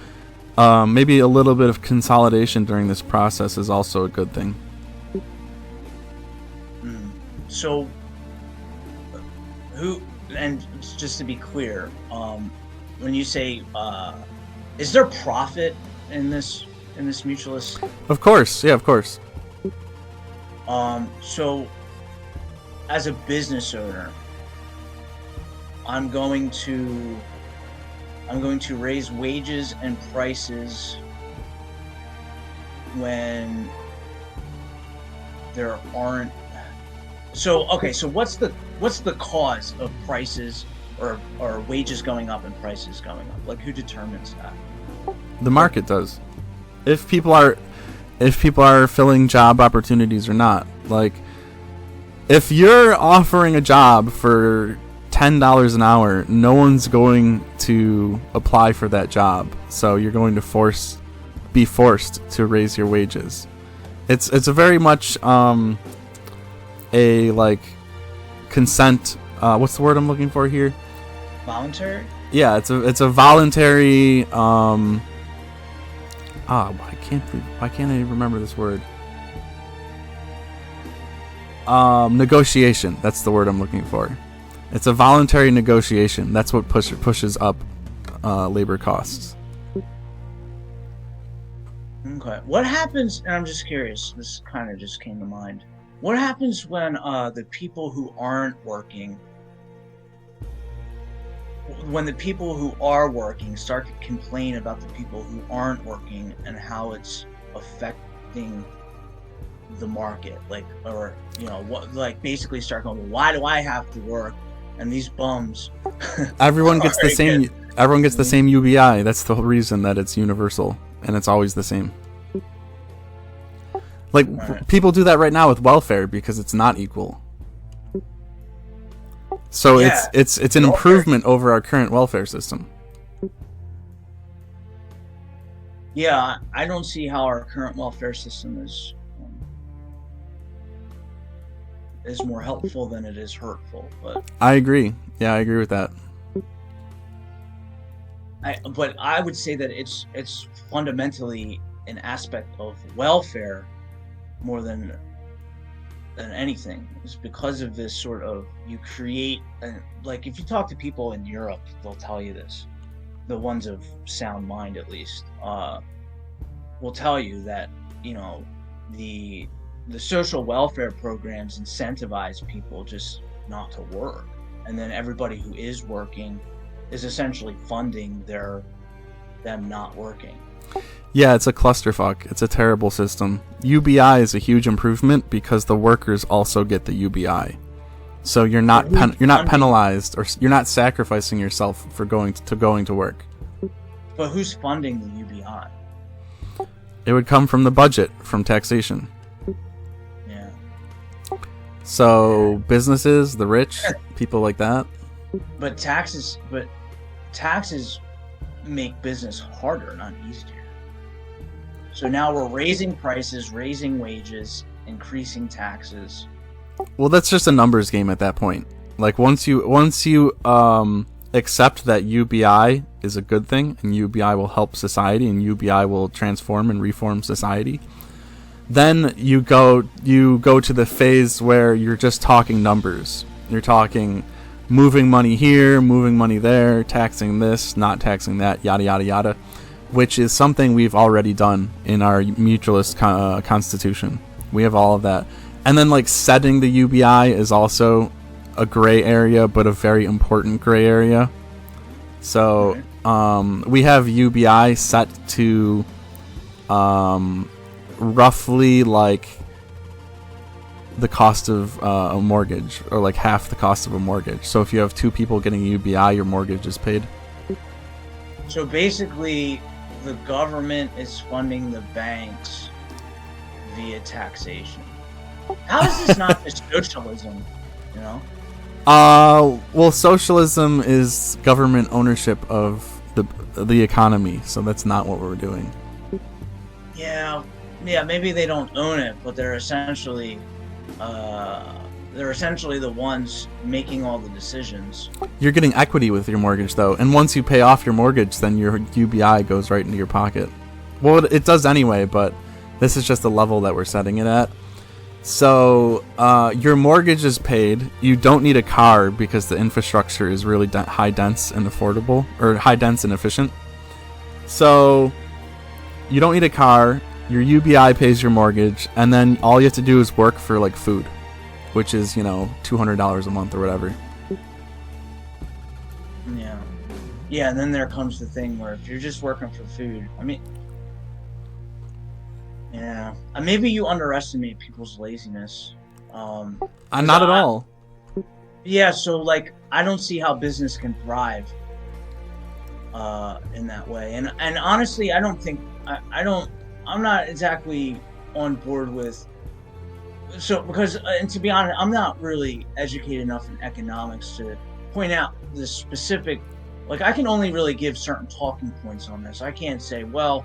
maybe a little bit of consolidation during this process is also a good thing. So and just to be clear, when you say is there profit in this mutualist? Of course, yeah, of course. So as a business owner, I'm going to raise wages and prices when there aren't. So okay, so what's the cause of prices or wages going up and prices going up? Who determines that? The market does. If people are filling job opportunities or not. If you're offering a job for $10 an hour, no one's going to apply for that job. So you're going to be forced to raise your wages. It's a very much a like consent. What's the word I'm looking for here? Voluntary? Yeah, it's a voluntary. Why can't I remember this word? Negotiation. That's the word I'm looking for. It's a voluntary negotiation. That's what pushes up labor costs. Okay. What happens, and I'm just curious, this kind of just came to mind. What happens when the people who aren't working, when the people who are working start to complain about the people who aren't working and how it's affecting the market, like, or, you know, what, like, basically start going, well, why do I have to work? And these bums. Everyone gets the same. Everyone gets the same UBI. That's the whole reason that it's universal, and it's always the same. Like, people do that right now with welfare because it's not equal. So Yeah. it's an improvement over our current welfare system. Yeah, I don't see how our current welfare system is more helpful than it is hurtful. But I agree. Yeah, I agree with that. but I would say that it's fundamentally an aspect of welfare more than anything. It's because of this sort of, you create, like, if you talk to people in Europe, they'll tell you this. The ones of sound mind, at least, will tell you that, you know, the social welfare programs incentivize people just not to work, and then everybody who is working is essentially funding them not working. Yeah, it's a clusterfuck. It's a terrible system. UBI is a huge improvement because the workers also get the UBI. So you're not penalized, or you're not sacrificing yourself for going to work. But who's funding the UBI? It would come from the budget, from taxation. Yeah. So businesses, the rich, people like that. But taxes make business harder, not easier. So now we're raising prices, raising wages, increasing taxes. Well, that's just a numbers game at that point. Like, once you accept that UBI is a good thing, and UBI will help society, and UBI will transform and reform society, then you go to the phase where you're just talking numbers. You're talking moving money here, moving money there, taxing this, not taxing that, yada yada yada, which is something we've already done in our Mutualist constitution. We have all of that. And then, like, setting the UBI is also a gray area, but a very important gray area. So we have UBI set to roughly like the cost of a mortgage, or like half the cost of a mortgage. So if you have two people getting a UBI, your mortgage is paid. So basically, the government is funding the banks via taxation. How is this not just socialism, you know? Well, socialism is government ownership of the economy, so that's not what we're doing. Yeah, maybe they don't own it, but they're essentially the ones making all the decisions. You're getting equity with your mortgage, though, and once you pay off your mortgage, then your UBI goes right into your pocket. Well, it does anyway, but this is just the level that we're setting it at. So your mortgage is paid. You don't need a car because the infrastructure is really high dense and affordable, or high dense and efficient. So you don't need a car. Your UBI pays your mortgage, and then all you have to do is work for, like, food, which is, $200 a month or whatever. Yeah, and then there comes the thing where if you're just working for food, I mean, yeah, maybe you underestimate people's laziness. Not at all. Yeah, so, like, I don't see how business can thrive in that way, and honestly, I don't think I'm not exactly on board with. So, because and to be honest, I'm not really educated enough in economics to point out the specific, like I can only really give certain talking points on this. I can't say, well,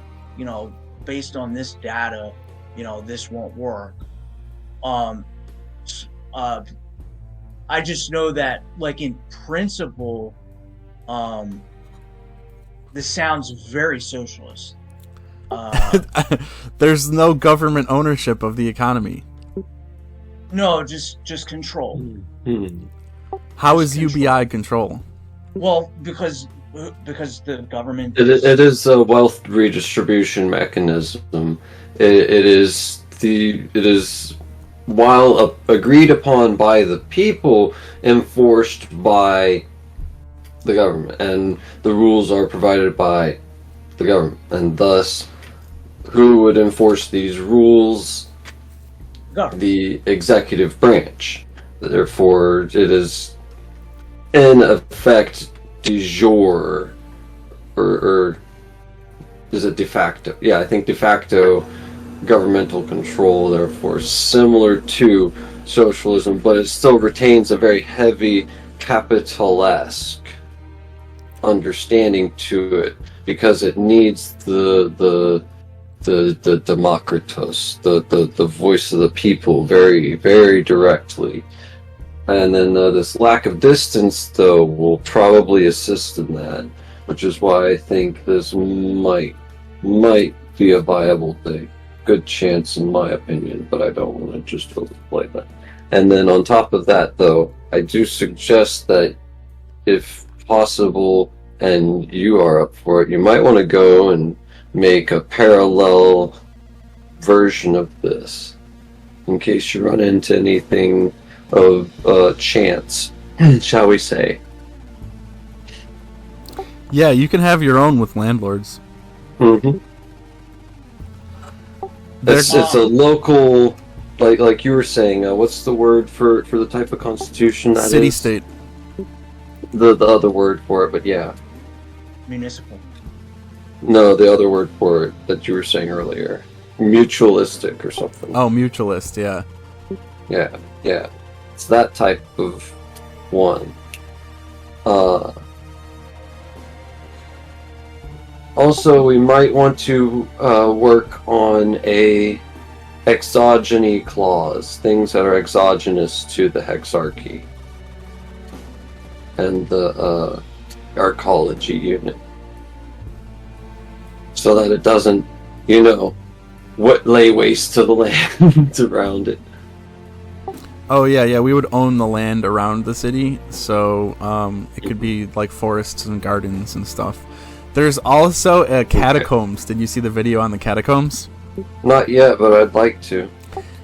based on this data, this won't work. I just know that, like, in principle, this sounds very socialist. There's no government ownership of the economy. No, just control. Hmm. How is UBI control? Well, because the government. It is a wealth redistribution mechanism. It is while agreed upon by the people, enforced by the government, and the rules are provided by the government, and thus, who would enforce these rules? Government. The executive branch. Therefore, it is in effect de jure, or is it de facto? Yeah, I think de facto governmental control, therefore similar to socialism, but it still retains a very heavy capitalesque understanding to it, because it needs the democratus, the voice of the people, very, very directly. And then this lack of distance, though, will probably assist in that, which is why I think this might be a viable thing. Good chance, in my opinion, but I don't want to just overplay that. And then on top of that, though, I do suggest that, if possible, and you are up for it, you might want to go and make a parallel version of this, in case you run into anything of chance, shall we say. Yeah, you can have your own with Landlords. Mm-hmm. It's a local, like you were saying, what's the word for the type of constitution that City is? state. The other word for it, but yeah. Municipal. No, the other word for it that you were saying earlier. Mutualistic or something. Oh, mutualist, yeah. Yeah. It's that type of one. Also, we might want to work on a exogeny clause, things that are exogenous to the hexarchy and the arcology unit, so that it doesn't, lay waste to the land around it. Oh, yeah, we would own the land around the city, so it could be like forests and gardens and stuff. There's also a catacombs. Did you see the video on the catacombs? Not yet, but I'd like to.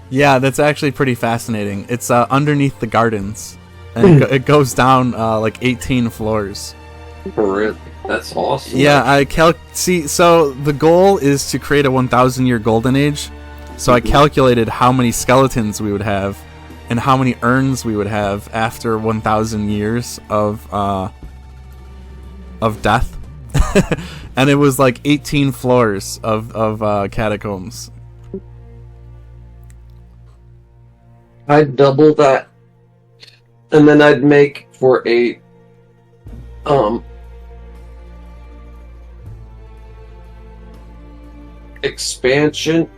Yeah, that's actually pretty fascinating. It's underneath the gardens, and it goes down like 18 floors. Really? That's awesome. Yeah, so the goal is to create a 1,000-year golden age. So I calculated how many skeletons we would have, and how many urns we would have after 1,000 years of death. And it was like 18 floors of catacombs. I'd double that, and then I'd make for a expansion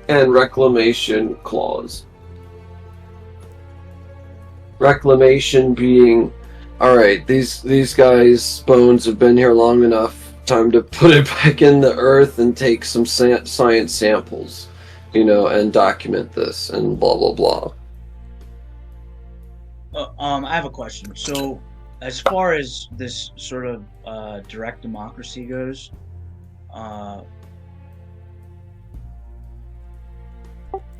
and reclamation clause. Reclamation being, alright, these guys' bones have been here long enough, time to put it back in the earth and take some science samples, and document this, and blah blah blah. I have a question. So, as far as this sort of direct democracy goes,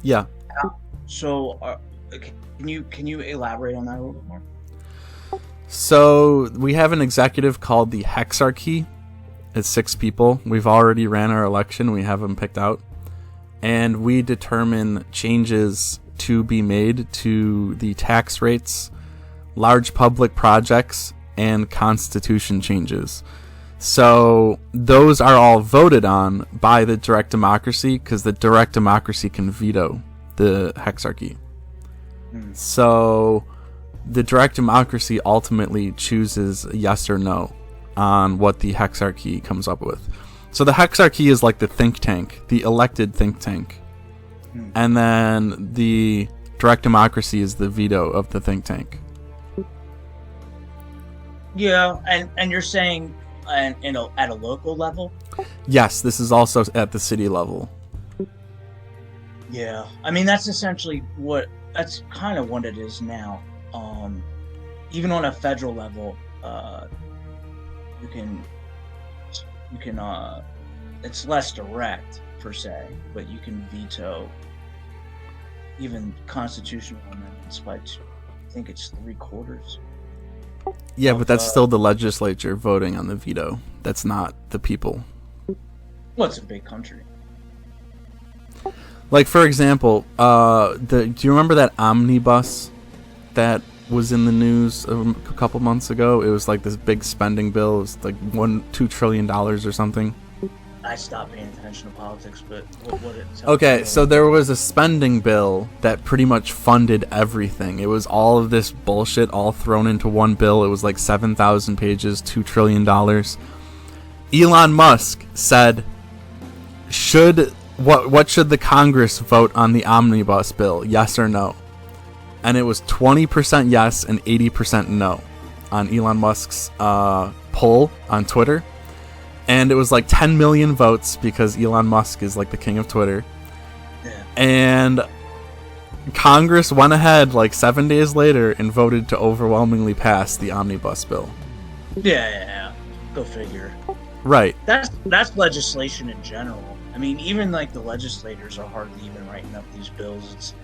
Yeah. So, can you elaborate on that a little bit more? So we have an executive called the Hexarchy. It's 6 people. We've already ran our election. We have them picked out. And we determine changes to be made to the tax rates, large public projects, and constitution changes. So those are all voted on by the direct democracy, because the direct democracy can veto the Hexarchy. So the direct democracy ultimately chooses yes or no on what the hexarchy comes up with. So the hexarchy is like the think tank, the elected think tank. And then the direct democracy is the veto of the think tank. Yeah, and you're saying at a local level? Yes, this is also at the city level. Yeah, I mean that's essentially that's kind of what it is now. Even on a federal level, you can it's less direct per se, but you can veto even constitutional amendments by I think it's 3/4. Yeah, but that's still the legislature voting on the veto. That's not the people. Well, it's a big country. Like, for example, do you remember that omnibus that was in the news a couple months ago? It was like this big spending bill. It was like $2 trillion or something. I stopped paying attention to politics, but what it... Okay, so there was a spending bill that pretty much funded everything. It was all of this bullshit all thrown into one bill. It was like 7,000 pages, $2 trillion. Elon Musk said, what should the Congress vote on the omnibus bill, yes or no? And it was 20% yes and 80% no on Elon Musk's poll on Twitter. And it was like 10 million votes because Elon Musk is like the king of Twitter. Yeah. And Congress went ahead like 7 days later and voted to overwhelmingly pass the omnibus bill. Yeah. Go figure. Right. That's legislation in general. I mean, even like the legislators are hardly even writing up these bills.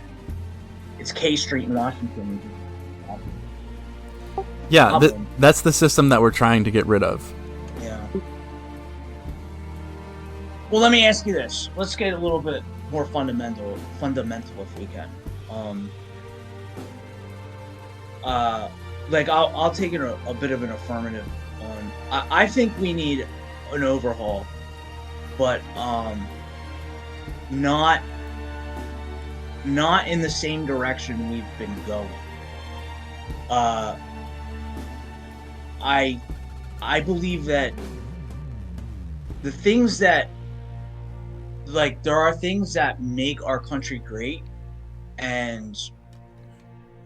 It's K Street in Washington. Yeah, that's the system that we're trying to get rid of. Yeah. Well, let me ask you this. Let's get a little bit more fundamental if we can. Like I'll take it a bit of an affirmative on. I think we need an overhaul, but not in the same direction we've been going. I believe that the things that, like, there are things that make our country great, and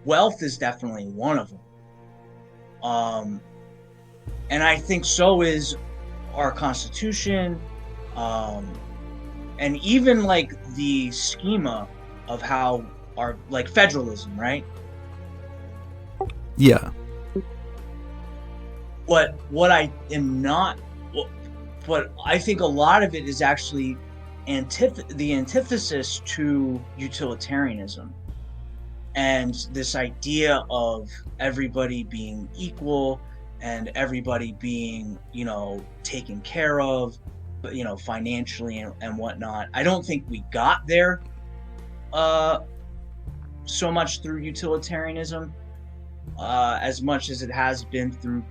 wealth is definitely one of them. And I think so is our Constitution, and even like the schema of how our, like, federalism, right? Yeah. What I am not, but I think a lot of it is actually the antithesis to utilitarianism, and this idea of everybody being equal and everybody being, taken care of, financially and whatnot. I don't think we got there so much through utilitarianism, as much as it has been through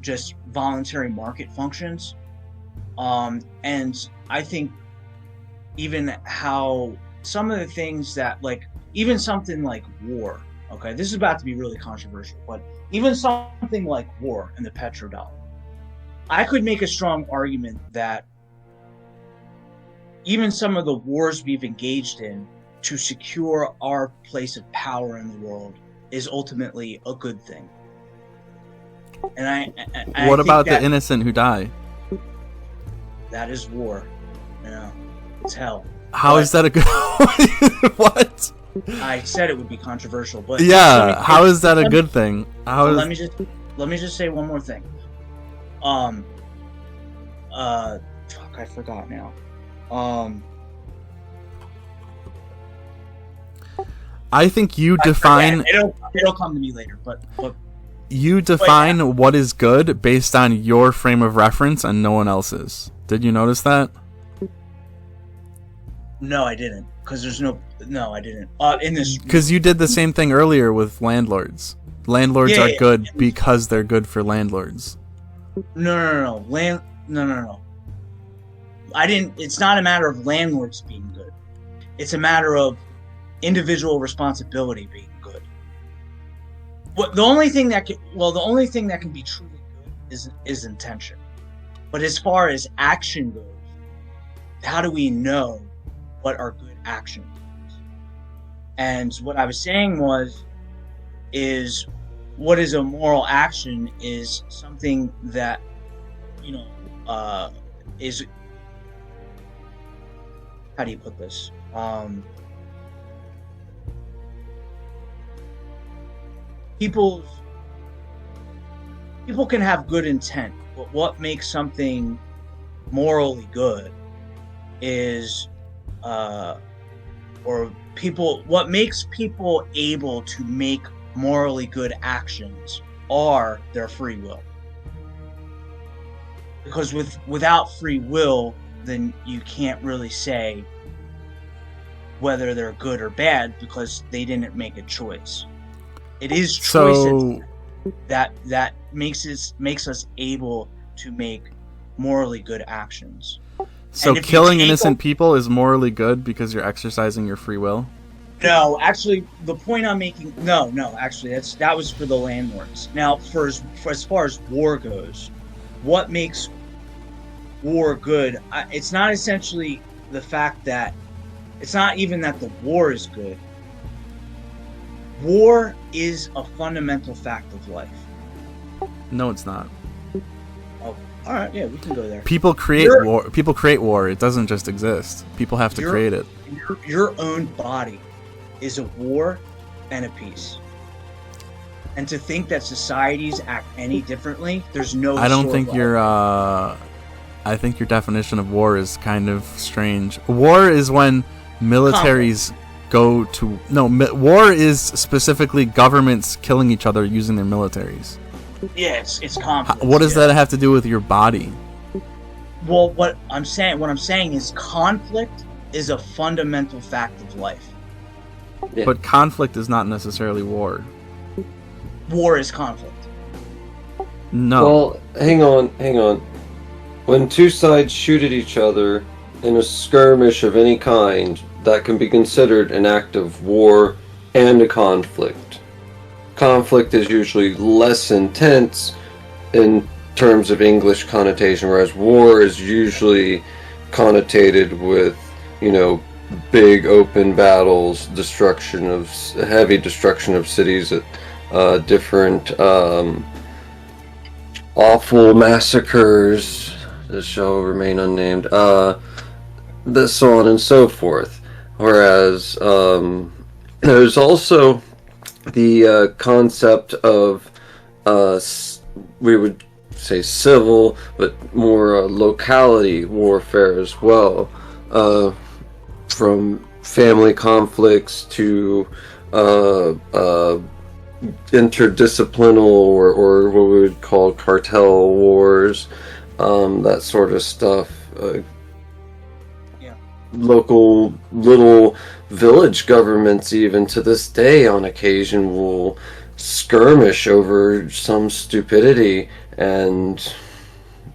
just voluntary market functions. And I think even how some of the things that, like, even something like war, okay, this is about to be really controversial, but even something like war and the petrodollar, I could make a strong argument that even some of the wars we've engaged in to secure our place of power in the world is ultimately a good thing. And what about the innocent who die? That is war. It's hell. How is that a good... What? I said it would be controversial, but yeah, how is that a good thing? Let me just say one more thing. Fuck, I forgot now. I think you define... It'll come to me later, but you define what is good based on your frame of reference and no one else's. Did you notice that? No, I didn't. No, I didn't. In this, because you did the same thing earlier with landlords. Landlords are good because they're good for landlords. No. No. I didn't. It's not a matter of landlords being good. It's a matter of individual responsibility being good. What the only thing that can be truly good is intention. But as far as action goes, how do we know what are good actions? And what I was saying is what is a moral action is something that, is, how do you put this? People can have good intent, but what makes something morally good is, what makes people able to make morally good actions are their free will. Because without free will, then you can't really say whether they're good or bad because they didn't make a choice. It is choices that makes us able to make morally good actions. So killing innocent people is morally good because you're exercising your free will? No, actually, the point I'm making... No, actually, that was for the landlords. Now, for as far as war goes, what makes war good? It's not essentially the fact that... It's not even that the war is good. War is a fundamental fact of life. No, it's not. Oh, all right, yeah, we can go there. People create war. People create war. It doesn't just exist. People have to create it. Your own body is a war and a peace. And to think that societies act any differently, there's no... I don't think I think your definition of war is kind of strange. War is when militaries go to... No, war is specifically governments killing each other using their militaries. Yeah, it's conflict. What does that have to do with your body? Well, what I'm saying is conflict is a fundamental fact of life. Yeah. But conflict is not necessarily war. War is conflict. No. Well, hang on. When two sides shoot at each other in a skirmish of any kind, that can be considered an act of war and a conflict. Conflict is usually less intense in terms of English connotation, whereas war is usually connotated with, big open battles, heavy destruction of cities, different awful massacres that shall remain unnamed, this so on and so forth. Whereas there's also the concept of we would say civil, but more locality warfare as well, from family conflicts to interdisciplinal or what we would call cartel wars, that sort of stuff. Local little village governments, even to this day, on occasion will skirmish over some stupidity, and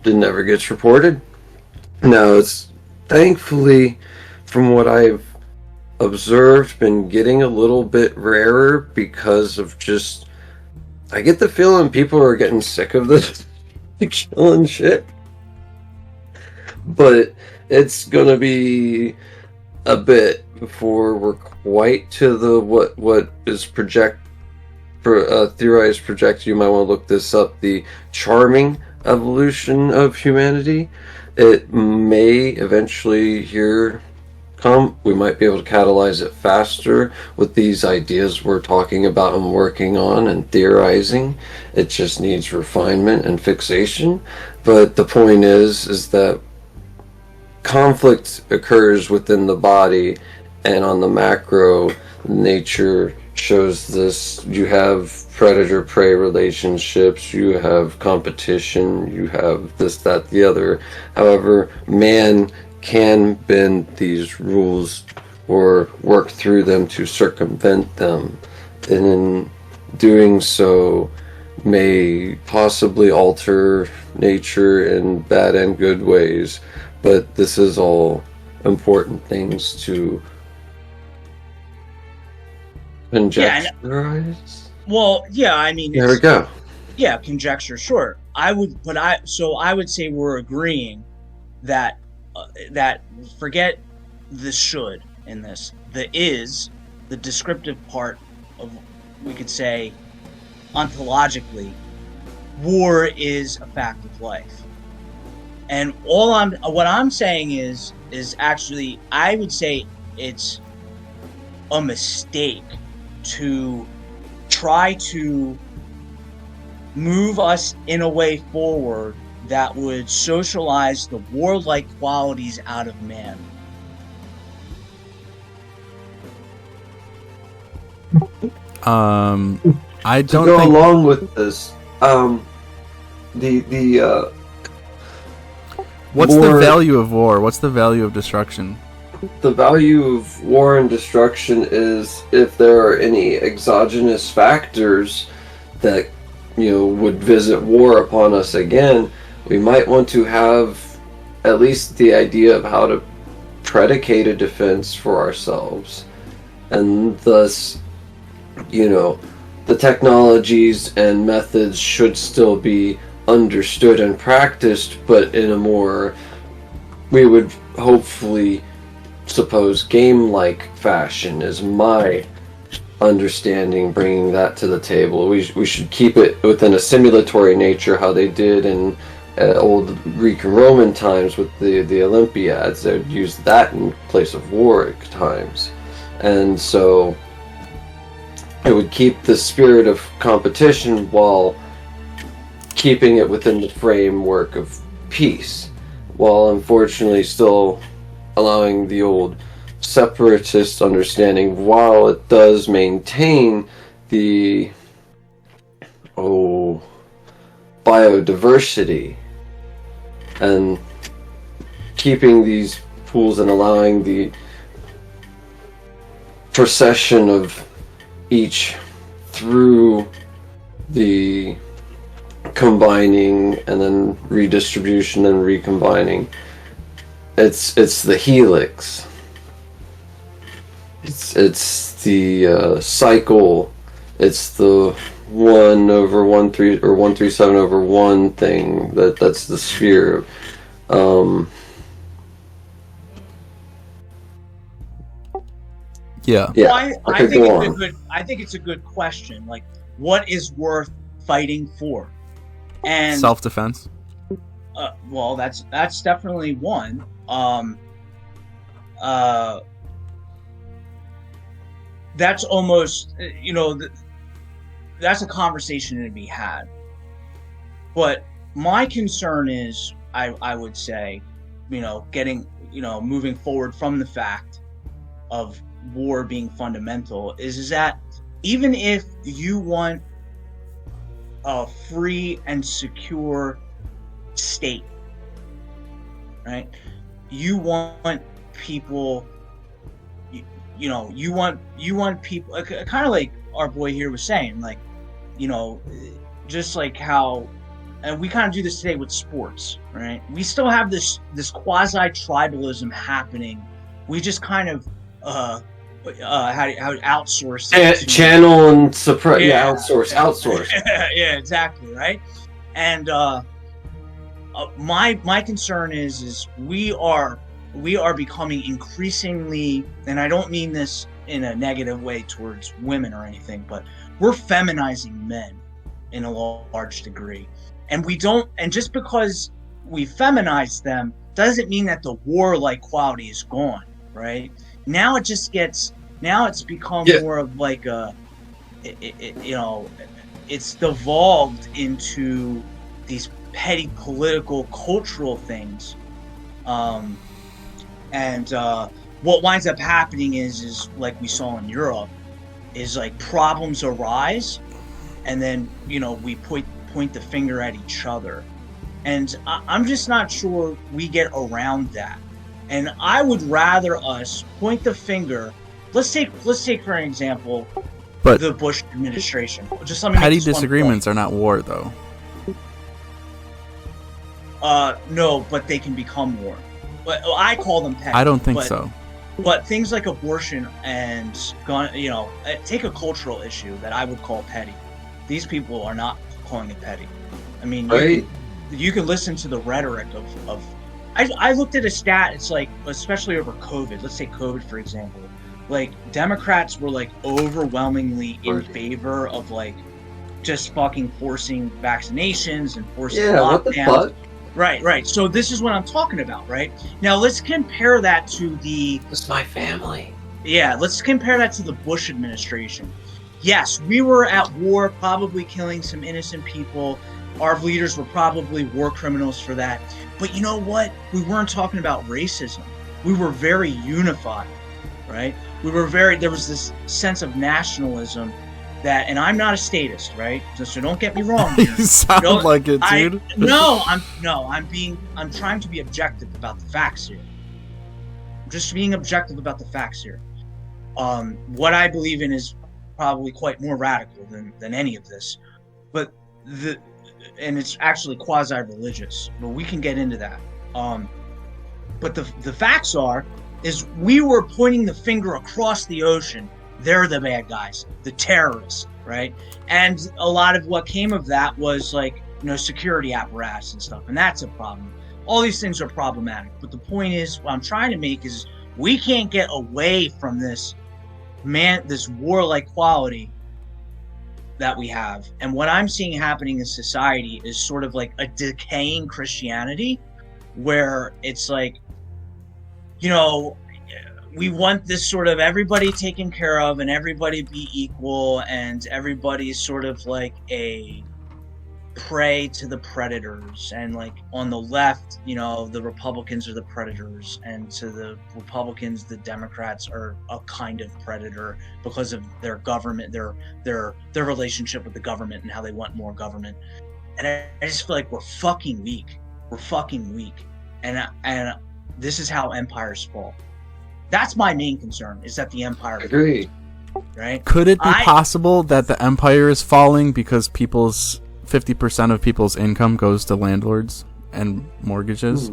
it never gets reported. Now, it's thankfully, from what I've observed, been getting a little bit rarer because of just... I get the feeling people are getting sick of this killing shit. But it's gonna be a bit before we're quite to the what is theorized project. You might want to look this up. The charming evolution of humanity. It may eventually we might be able to catalyze it faster with these ideas we're talking about and working on and theorizing. It just needs refinement and fixation. But the point is that conflict occurs within the body, and on the macro, nature shows this. You have predator-prey relationships, you have competition, you have this, that, the other. However, man can bend these rules or work through them to circumvent them, and in doing so may possibly alter nature in bad and good ways. But this is all important things to conjecturize. Well, yeah, I mean, There we go. yeah, conjecture, sure. I would say we're agreeing that that forget the should in this. The is, the descriptive part of, we could say, ontologically, war is a fact of life. And what I'm saying is actually, I would say it's a mistake to try to move us in a way forward that would socialize the warlike qualities out of man. I To don't go think. along with this, What's the more- value of war? What's the value of destruction? the value of war and destruction is if there are any exogenous factors that would visit war upon us again, we might want to have at least the idea of how to predicate a defense for ourselves, and thus the technologies and methods should still be understood and practiced, but in a more, we would hopefully suppose, game-like fashion is my understanding, bringing that to the table. We should keep it within a simulatory nature, how they did in old Greek and Roman times with the Olympiads. They would use that in place of war at times. And so it would keep the spirit of competition while keeping it within the framework of peace, while unfortunately still allowing the old separatist understanding, while it does maintain the biodiversity and keeping these pools and allowing the procession of each through the combining and then redistribution and recombining. It's the helix. It's the cycle. It's the 1/1/3 or 137/1 thing. That's the sphere. Yeah. Well, I Okay, think go it's a on. good. I think it's a good question. Like, what is worth fighting for? And Self-defense. well, that's definitely one. That's almost, that's a conversation to be had. But my concern is, I would say, moving forward from the fact of war being fundamental, is that even if you want a free and secure state, right? You want people, you want people, kind of like our boy here was saying, like, just like how, and we kind of do this today with sports, right? We still have this quasi-tribalism happening. We just kind of how outsource it to, Channel and suppress. Yeah, outsource. yeah, exactly, right? And my concern is we are becoming increasingly, and I don't mean this in a negative way towards women or anything, but we're feminizing men in a large degree, and just because we feminize them doesn't mean that the warlike quality is gone, right? Now it's become more of like it's devolved into these petty political, cultural things. And what winds up happening is like we saw in Europe, is like problems arise, and then we point the finger at each other, and I'm just not sure we get around that. And I would rather us point the finger. Let's take for an example, But the Bush administration. Just let me petty make this disagreements are not war, though. No, but they can become war. But I call them petty. I don't think but so. But things like abortion and take a cultural issue that I would call petty. These people are not calling it petty. I mean, Right. you can listen to the rhetoric of I looked at a stat. It's like, especially over COVID. Let's take COVID for example. Like Democrats were like overwhelmingly in favor of like just fucking forcing vaccinations and forcing lockdowns. What the fuck? Right. So this is what I'm talking about, right? Now let's compare that to This is my family. let's compare that to the Bush administration. Yes, we were at war, probably killing some innocent people. Our leaders were probably war criminals for that. But you know what? We weren't talking about racism. We were very unified, right? There was this sense of nationalism that, and I'm not a statist, right? So don't get me wrong here. You sound like it, dude. I'm trying to be objective about the facts here. I'm just being objective about the facts here. What I believe in is probably quite more radical than any of this, but and it's actually quasi-religious, but we can get into that. But the facts is we were pointing the finger across the ocean. They're the bad guys, the terrorists, right? And a lot of what came of that was like, security apparatus and stuff, and that's a problem. All these things are problematic, but the point is, what I'm trying to make is we can't get away from this warlike quality that we have. And what I'm seeing happening in society is sort of like a decaying Christianity, where it's like, we want this sort of everybody taken care of and everybody be equal and everybody's sort of like a prey to the predators. And like on the left, the Republicans are the predators, and to the Republicans, the Democrats are a kind of predator because of their government, their relationship with the government and how they want more government. And I just feel like we're fucking weak. And this is how empires fall. That's my main concern, is that the empire Agree. falls, right? Could it be possible that the empire is falling because 50% of people's income goes to landlords and mortgages?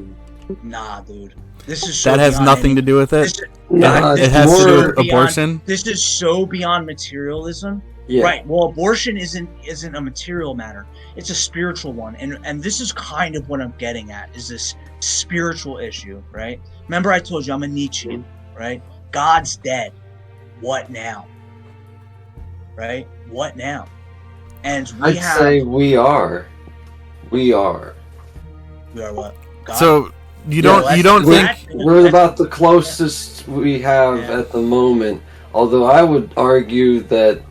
Nah, dude. This is that has nothing to do with it. It has to do with abortion. This is so beyond materialism. Yeah. Right. Well, abortion isn't a material matter. It's a spiritual one. And this is kind of what I'm getting at, is this spiritual issue, right? Remember I told you I'm a Nietzschean, right? God's dead. What now? Right? What now? And I'd say we are. We are what? God? So you don't think we're about the closest we have at the moment, although I would argue that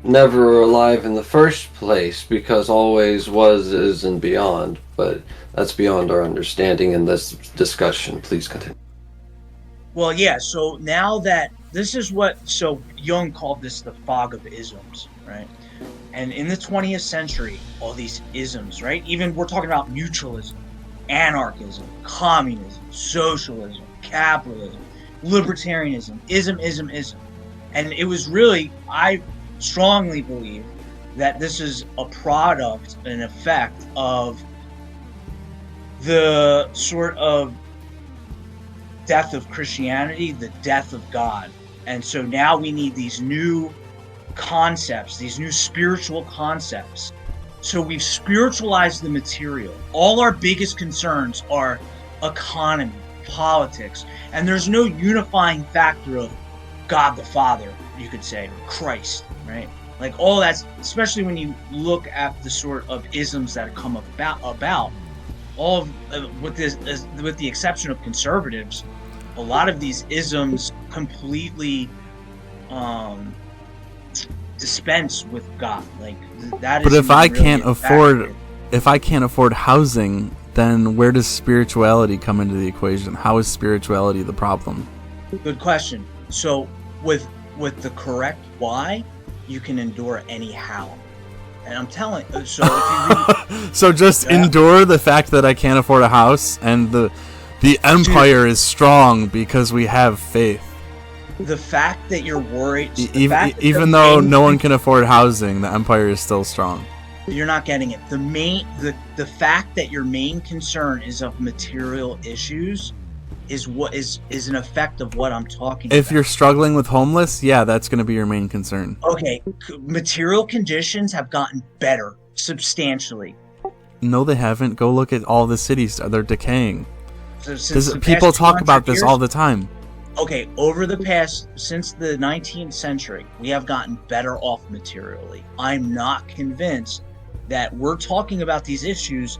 never alive in the first place, because always was, is, and beyond. But that's beyond our understanding in this discussion. Please continue. Well, yeah, so now that this is so Jung called this the fog of isms, right? And in the 20th century, all these isms, right? Even we're talking about mutualism, anarchism, communism, socialism, capitalism, libertarianism, ism. And it was really, I strongly believe that this is a product, an effect of the sort of death of Christianity, the death of God. And so now we need these new concepts, these new spiritual concepts. So we've spiritualized the material. All our biggest concerns are economy, politics, and there's no unifying factor of God the Father, you could say, or Christ, right? Like all that's, especially when you look at the sort of isms that have come about all of, with the exception of conservatives, a lot of these isms completely dispense with God. Like that. But if I can't afford housing, then where does spirituality come into the equation? How is spirituality the problem? Good question. So with the correct why, you can endure any how. And I'm telling you, so if you read, so just endure the fact that I can't afford a house, and the empire is strong because we have faith. The fact that you're worried, even though no one can afford housing, the empire is still strong. You're not getting it. The fact that your main concern is of material issues what is an effect of what I'm talking If about. you're struggling with homeless, yeah, that's going to be your main concern. Okay, material conditions have gotten better substantially. No, they haven't. Go look at all the cities. They're decaying. So since the People past talk about 200 this years, all the time. Okay, since the 19th century, we have gotten better off materially. I'm not convinced that we're talking about these issues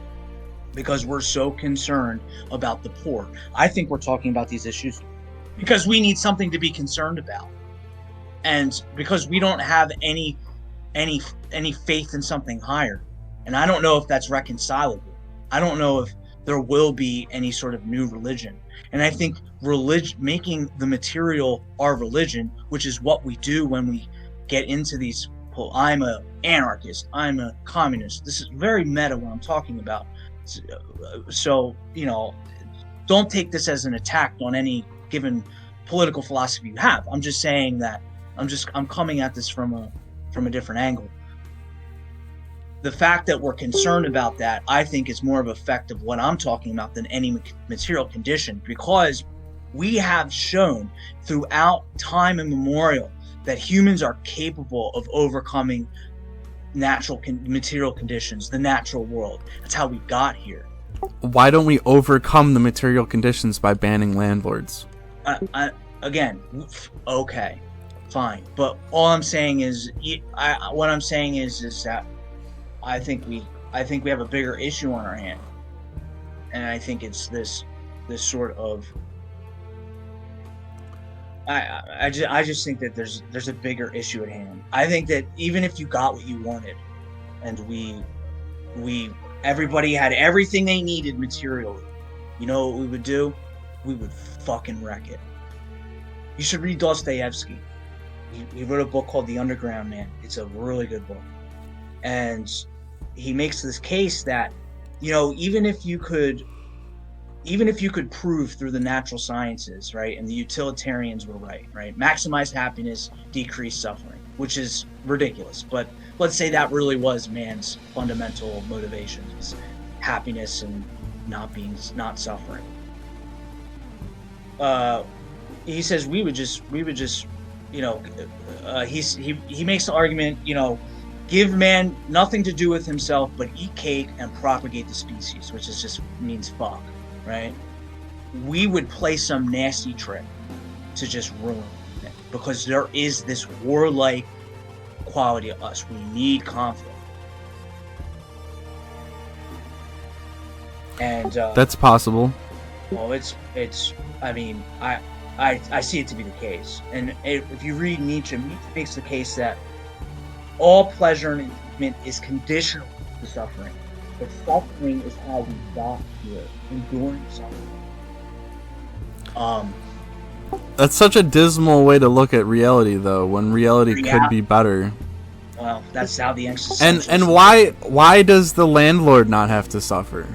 because we're so concerned about the poor. I think we're talking about these issues because we need something to be concerned about. And because we don't have any faith in something higher. And I don't know if that's reconcilable. I don't know if there will be any sort of new religion. And I think making the material our religion, which is what we do when we get into these, I'm a anarchist, I'm a communist. This is very meta what I'm talking about. So, don't take this as an attack on any given political philosophy you have. I'm just saying that I'm coming at this from a different angle. The fact that we're concerned about that, I think, is more of an effect of what I'm talking about than any material condition, because we have shown throughout time immemorial that humans are capable of overcoming material conditions, the natural world. That's how we got here. Why don't we overcome the material conditions by banning landlords? Again, okay, fine. But all I'm saying is, that I think we have a bigger issue on our hand, and I think it's this sort of. I just think that there's a bigger issue at hand. I think that even if you got what you wanted, and everybody had everything they needed materially, you know what we would do? We would fucking wreck it. You should read Dostoevsky. He wrote a book called The Underground Man. It's a really good book. And he makes this case that, even if you could prove through the natural sciences, right, and the utilitarians were right, maximize happiness, decrease suffering, which is ridiculous. But let's say that really was man's fundamental motivations, happiness and not suffering. He says we would just he makes the argument, give man nothing to do with himself but eat cake and propagate the species, which just means fuck, right? We would play some nasty trick to just ruin it, because there is this warlike quality of us. We need conflict. And that's possible. Well, it's. I mean, I see it to be the case. And if you read Nietzsche makes the case that all pleasure and enjoyment is conditional to suffering. But suffering is how we got here. Enduring suffering. That's such a dismal way to look at reality, though. When reality could be better. Well, that's how the existential. And why does the landlord not have to suffer?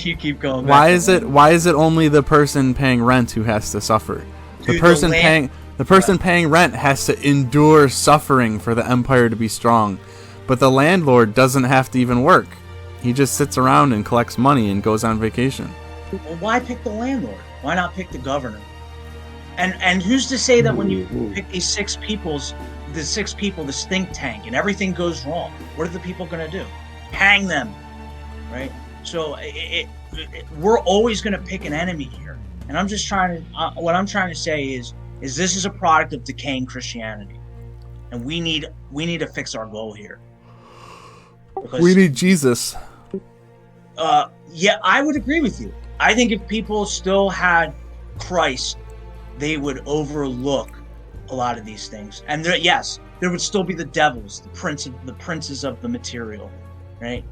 You keep going. Why is it only the person paying rent who has to suffer? The person paying rent has to endure suffering for the empire to be strong, but the landlord doesn't have to even work. He just sits around and collects money and goes on vacation. Well, why pick the landlord? Why not pick the governor? And who's to say that when you pick these six people, this think tank, and everything goes wrong, what are the people going to do? Hang them, right? So we're always going to pick an enemy here. And I'm just what I'm trying to say is this is a product of decaying Christianity, and we need to fix our goal here. Because, we need Jesus. Yeah, I would agree with you. I think if people still had Christ, they would overlook a lot of these things. And there would still be the devils, the princes of the material, right?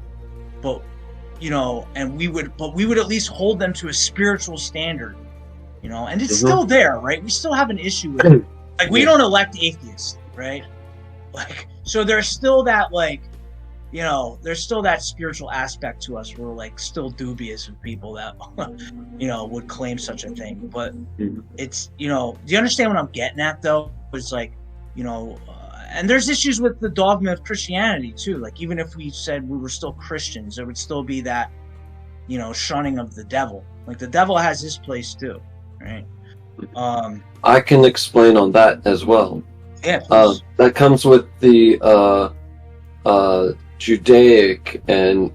But and we would at least hold them to a spiritual standard, and it's still there, right? We still have an issue with it. Like, we don't elect atheists, right? Like, so there's still that, there's still that spiritual aspect to us. We're still dubious of people that, would claim such a thing. But it's, do you understand what I'm getting at, though? It's and there's issues with the dogma of Christianity too. Like, even if we said we were still Christians, there would still be that, shunning of the devil. Like, the devil has his place too. right? I can explain on that as well. Yeah, please. That comes with the Judaic and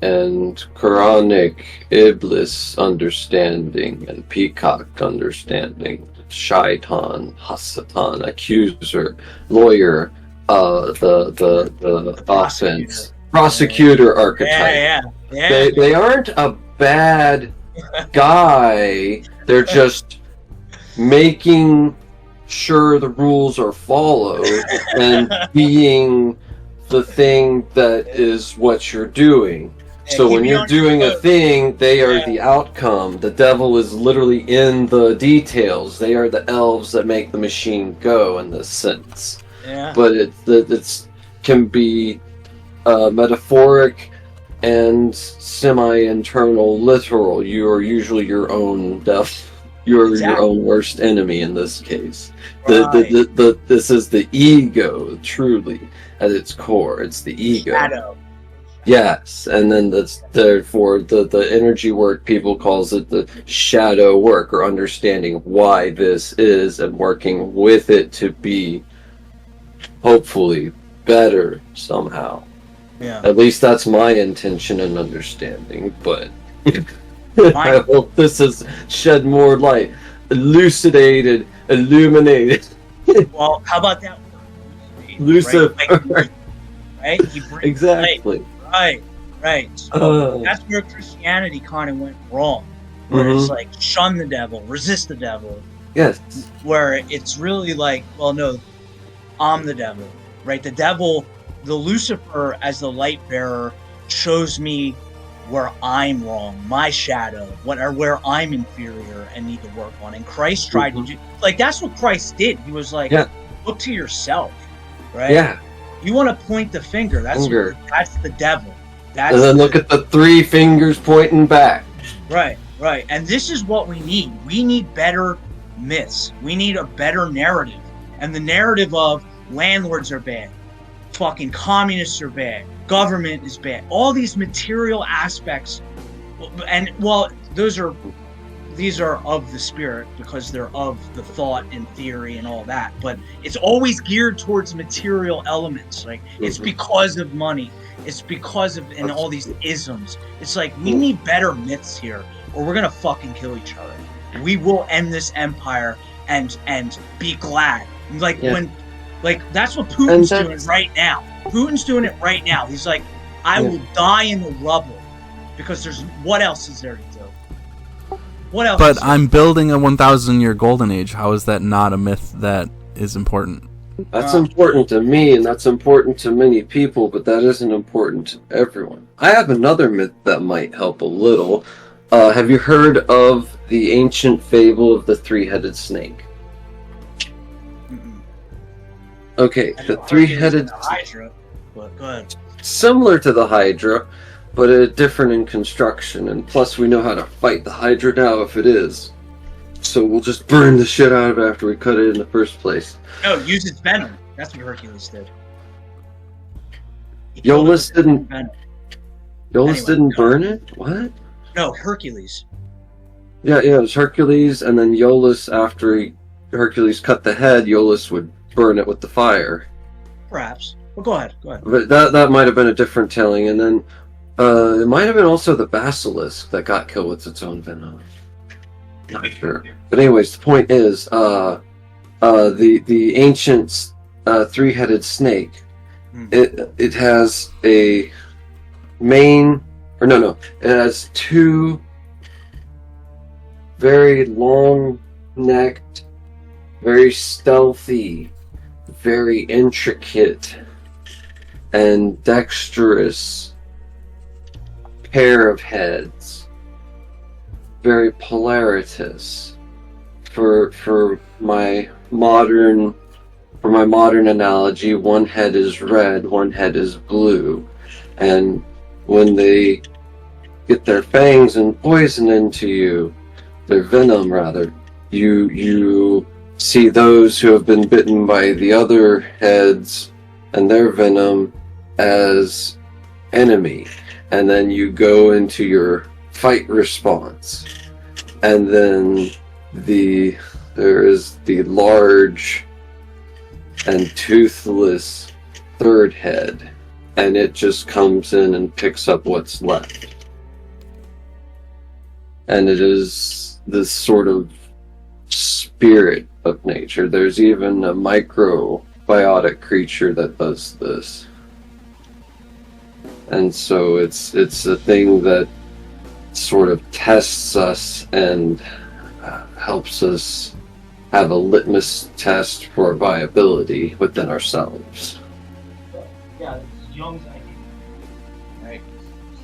Quranic Iblis understanding and Peacock understanding, Shaitan, Hasatan, accuser, lawyer, the offense, prosecutor archetype. Yeah. They aren't a bad guy. They're just making sure the rules are followed and being the thing that is what you're doing. So when you're doing a thing, they are the outcome. The devil is literally in the details. They are the elves that make the machine go in this sense. Yeah. But it can be metaphoric and semi-internal, literal. You are usually your own devil. You're your own worst enemy in this case. Right. This is the ego, truly, at its core. It's the ego. Shadow. Yes, and then that's therefore the energy work people calls it the shadow work, or understanding why this is and working with it to be hopefully better somehow. Yeah. At least that's my intention and understanding, but I hope this has shed more light, elucidated, illuminated. Well, how about that? Lucifer. Right? He brings Exactly. light. Right. So that's where Christianity kind of went wrong. Where it's like, shun the devil, resist the devil. Yes. Where it's really like, well, no, I'm the devil. Right? The devil, the Lucifer as the light bearer shows me where I'm wrong, my shadow, where I'm inferior and need to work on. And Christ tried to do, like, that's what Christ did. He was like, look to yourself, right? Yeah. You want to point the finger. That's the devil. And then look at the 3 fingers pointing back. Right. And this is what we need. We need better myths. We need a better narrative. And the narrative of landlords are bad, fucking communists are bad, government is bad, all these material aspects, and well, these are of the spirit because they're of the thought and theory and all that, but it's always geared towards material elements. Like, it's because of money, it's because of, and all these isms. It's like, we need better myths here, or we're gonna fucking kill each other. We will end this empire and be glad. Like, when, like, that's what Putin's doing right now. Putin's doing it right now. He's like, I will die in the rubble, because what else is there to do? What else? But I'm building a 1,000-year golden age. How is that not a myth that is important? That's important to me, and that's important to many people, but that isn't important to everyone. I have another myth that might help a little. Have you heard of the ancient fable of the 3-headed snake? Okay, the 3-headed Hydra, but go ahead. Similar to the Hydra, but different in construction, and plus we know how to fight the Hydra now if it is. So we'll just burn the shit out of it after we cut it in the first place. No, use its venom. That's what Hercules did. Iolaus didn't burn it? What? No, Hercules. Yeah, it was Hercules, and then Iolaus, after Hercules cut the head, Iolaus would burn it with the fire. Perhaps. Well, go ahead. But that might have been a different telling, and then it might have been also the basilisk that got killed with its own venom. Not sure. But anyways, the point is, the ancient 3-headed snake, it has a it has 2 very long-necked, very stealthy, very intricate and dexterous pair of heads. Very polaritous. For my modern analogy, one head is red, one head is blue, and when they get their fangs and poison into you, their venom rather, you see those who have been bitten by the other heads and their venom as enemy, and then you go into your fight response, and then there is the large and toothless third head, and it just comes in and picks up what's left. And it is this sort of spirit of nature. There's even a microbiotic creature that does this. And so it's a thing that sort of tests us and helps us have a litmus test for viability within ourselves. Yeah, it's Jung's idea, right?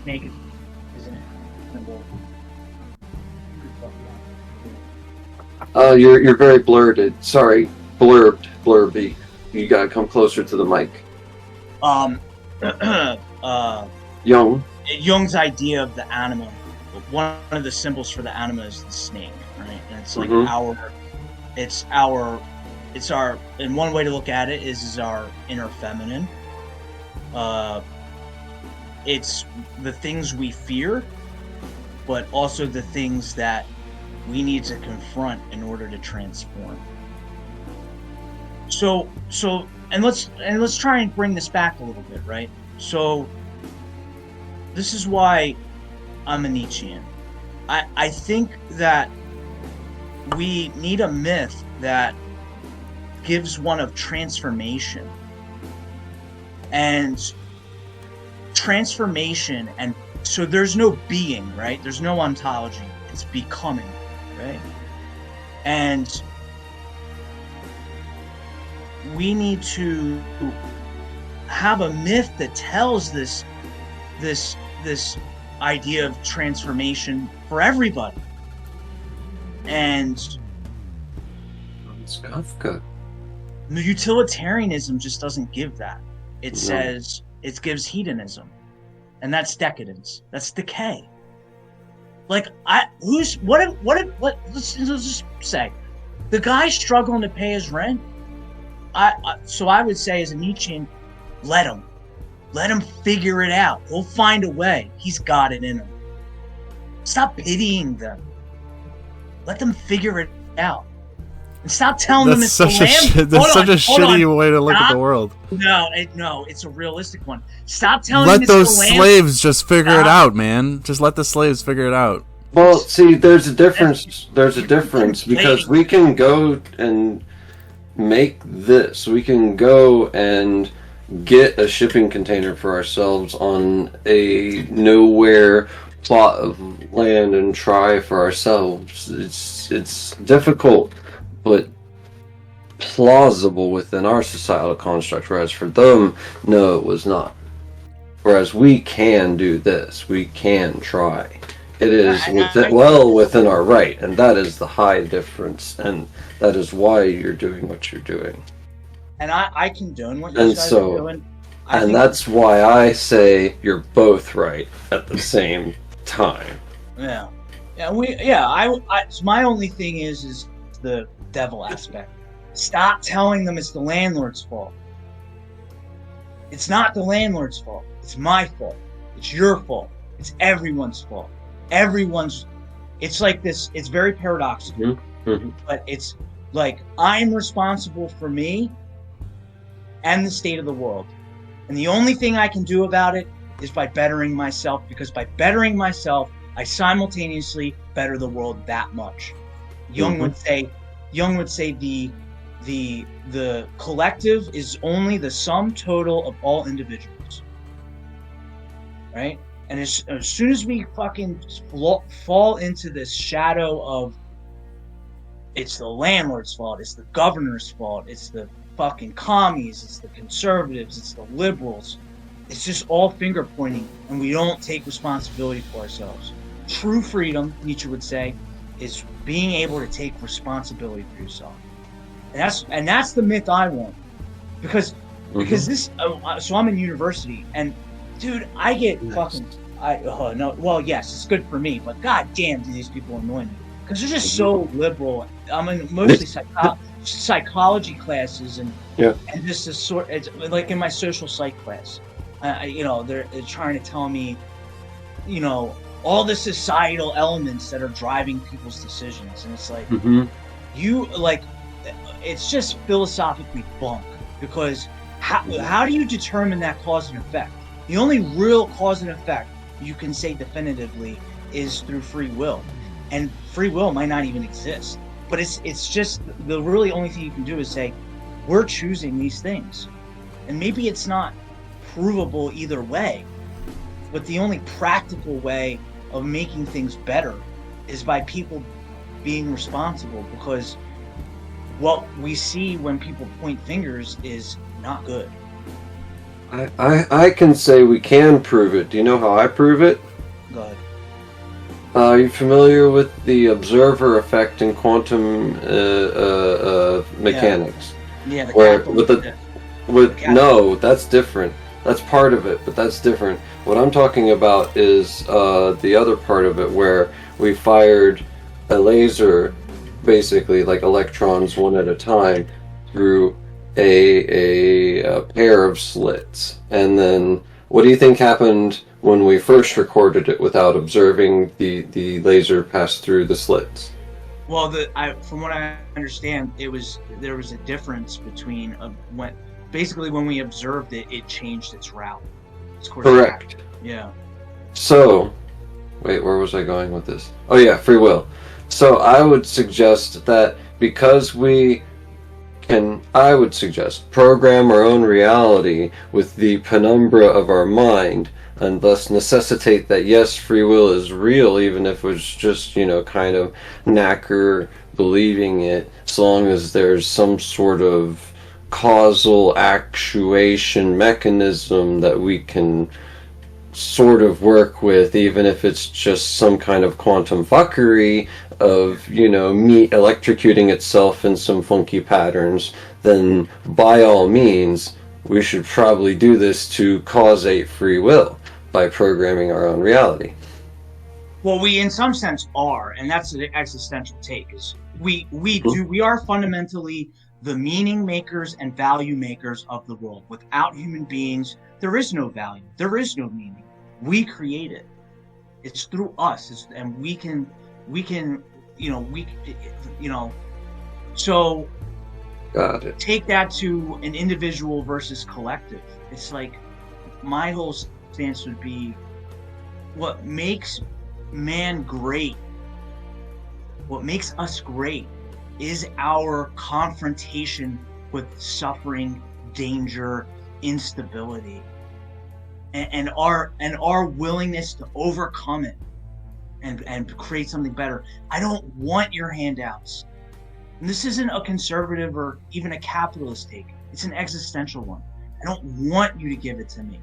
Snake isn't it? You're very blurted. Sorry, blurby. You gotta come closer to the mic. Young. Jung's idea of the anima. One of the symbols for the anima is the snake, right? And it's like it's our. And one way to look at it is our inner feminine. It's the things we fear, but also the things that we need to confront in order to transform. So let's try and bring this back a little bit, right? So this is why I'm a Nietzschean. I think that we need a myth that gives one of transformation. And transformation, and so there's no being, right? There's no ontology. It's becoming, right? And we need to have a myth that tells this idea of transformation for everybody. And it's Kafka. Utilitarianism just doesn't give that. It says it gives hedonism, and that's decadence. That's decay. Like let's just say the guy's struggling to pay his rent. So I would say, as a Nietzschean, let him figure it out. He'll find a way. He's got it in him. Stop pitying them. Let them figure it out. And stop telling them it's That's such a shitty way to look at the world. No, it's a realistic one. Stop telling them let it's those slaves just figure it out, man. Just let the slaves figure it out. Well, see, there's a difference. There's a difference because we can go and make this. We can go and get a shipping container for ourselves on a nowhere plot of land and try for ourselves. It's difficult, but plausible within our societal construct, whereas for them, no, it was not. Whereas we can do this, we can try. It is within our right, and that is the high difference, and that is why you're doing what you're doing. And I condone what you guys are doing. And that's why I say you're both right at the same time. Yeah. So my only thing is the devil aspect. Stop telling them it's the landlord's fault. It's not the landlord's fault. It's my fault. It's your fault. It's everyone's fault. It's like this. It's very paradoxical, but it's like I'm responsible for me and the state of the world. And the only thing I can do about it is by bettering myself, because by bettering myself, I simultaneously better the world that much. Jung would say the collective is only the sum total of all individuals. Right? And as soon as we fucking fall into this shadow of it's the landlord's fault, it's the governor's fault, it's the fucking commies, it's the conservatives, it's the liberals, it's just all finger pointing, and we don't take responsibility for ourselves. True freedom, Nietzsche would say, is being able to take responsibility for yourself. And that's the myth I want. Because this, so I'm in university, and dude, I get fucking, yes, it's good for me, but goddamn, do these people annoy me. Because they're just so liberal. I'm in mostly psychology classes, and just a sort, it's like in my social psych class, they're trying to tell me, all the societal elements that are driving people's decisions, and it's like you like it's just philosophically bunk, because how do you determine that cause and effect? The only real cause and effect you can say definitively is through free will, and free will might not even exist, but it's just the really only thing you can do is say we're choosing these things, and maybe it's not provable either way, but the only practical way of making things better is by people being responsible, because what we see when people point fingers is not good. I can say we can prove it. Do you know how I prove it? Go ahead. Are you familiar with the observer effect in quantum mechanics? Yeah, the no, that's different. That's part of it, but that's different. What I'm talking about is the other part of it, where we fired a laser, basically like electrons one at a time, through a pair of slits. And then what do you think happened when we first recorded it without observing the laser pass through the slits? Well, from what I understand, there was a difference between when we observed it, it changed its route. Correct. Yeah. So, wait, where was I going with this? Oh yeah, free will. So I would suggest that because I would suggest program our own reality with the penumbra of our mind, and thus necessitate that yes, free will is real, even if it was just, kind of knacker believing it, as long as there's some sort of causal actuation mechanism that we can sort of work with, even if it's just some kind of quantum fuckery of, meat electrocuting itself in some funky patterns, then by all means, we should probably do this to causate free will by programming our own reality. Well, we in some sense are, and that's the existential take, is we are fundamentally the meaning makers and value makers of the world. Without human beings, there is no value, there is no meaning. We create it. It's through us, and we can, so Got it. Take that to an individual versus collective. It's like, my whole stance would be, what makes man great, what makes us great, is our confrontation with suffering, danger, instability, and our willingness to overcome it and create something better. I don't want your handouts. And this isn't a conservative or even a capitalist take. It's an existential one. I don't want you to give it to me.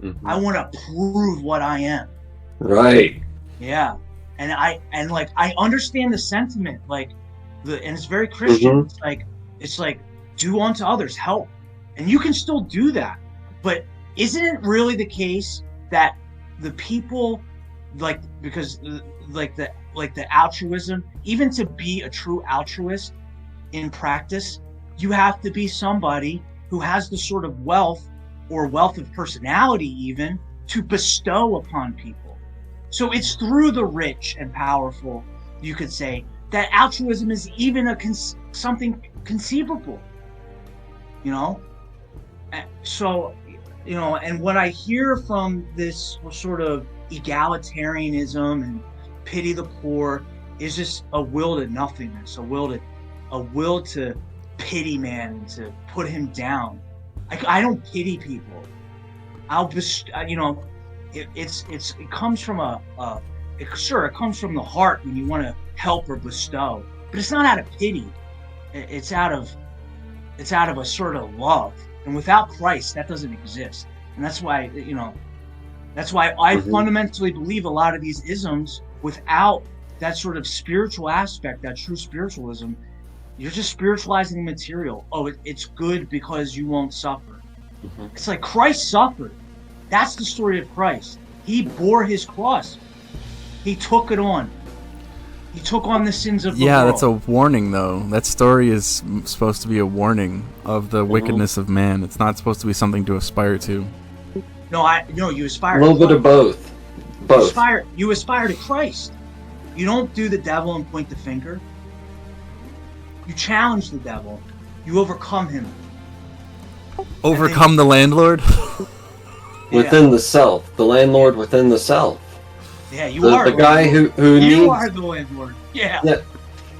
Mm-hmm. I want to prove what I am. Right. Yeah. And I understand the sentiment, and it's very Christian. Mm-hmm. It's like do unto others, help. And you can still do that. But isn't it really the case that the people, because the altruism, even to be a true altruist in practice, you have to be somebody who has the sort of wealth or wealth of personality even to bestow upon people. So it's through the rich and powerful, you could say, that altruism is even something conceivable, So, and what I hear from this sort of egalitarianism and pity the poor is just a will to nothingness, a will to pity man and to put him down. I don't pity people. It comes from it comes from the heart when you want to help or bestow, but it's not out of pity. It's out of a sort of love, and without Christ, that doesn't exist. And that's why I fundamentally believe a lot of these isms, without that sort of spiritual aspect, that true spiritualism, you're just spiritualizing the material. Oh, it's good because you won't suffer. Mm-hmm. It's like Christ suffered. That's the story of Christ. He bore his cross. He took it on. He took on the sins of the world. Yeah, that's a warning, though. That story is supposed to be a warning of the wickedness of man. It's not supposed to be something to aspire to. No, you aspire. A little bit of both. Both. You aspire to Christ. You don't do the devil and point the finger. You challenge the devil. You overcome him. Overcome the landlord? Within the self. The landlord within the self. Yeah, you are the guy who needs... You are the landlord. Yeah.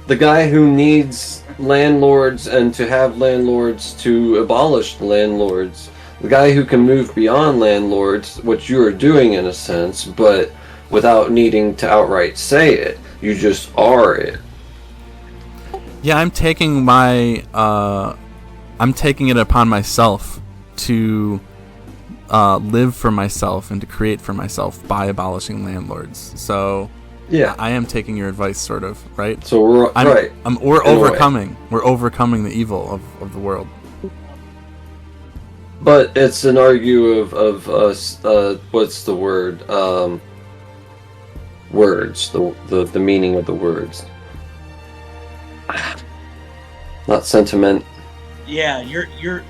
The guy who needs landlords and to have landlords to abolish the landlords. The guy who can move beyond landlords, which you are doing in a sense, but without needing to outright say it. You just are it. Yeah, I'm taking it upon myself to live for myself and to create for myself by abolishing landlords. So yeah, I am taking your advice, sort of, right? So we're overcoming the evil of the world. But it's an argue of us. What's the word? Words. The meaning of the words. Not sentiment. Yeah,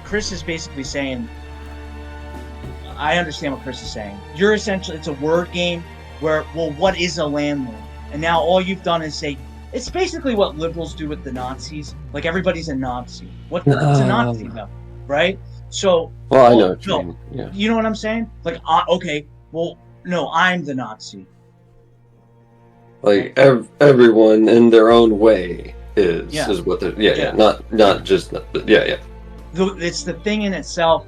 Chris is basically saying. I understand what Chris is saying. You're essentially, it's a word game where, well, what is a landlord? And now all you've done is say, it's basically what liberals do with the Nazis. Like, everybody's a Nazi. It's a Nazi, though, right? So, well, I know what you mean. Yeah. You know what I'm saying? Like, okay, well, no, I'm the Nazi. Like, everyone in their own way is what they're, not just, yeah. It's the thing in itself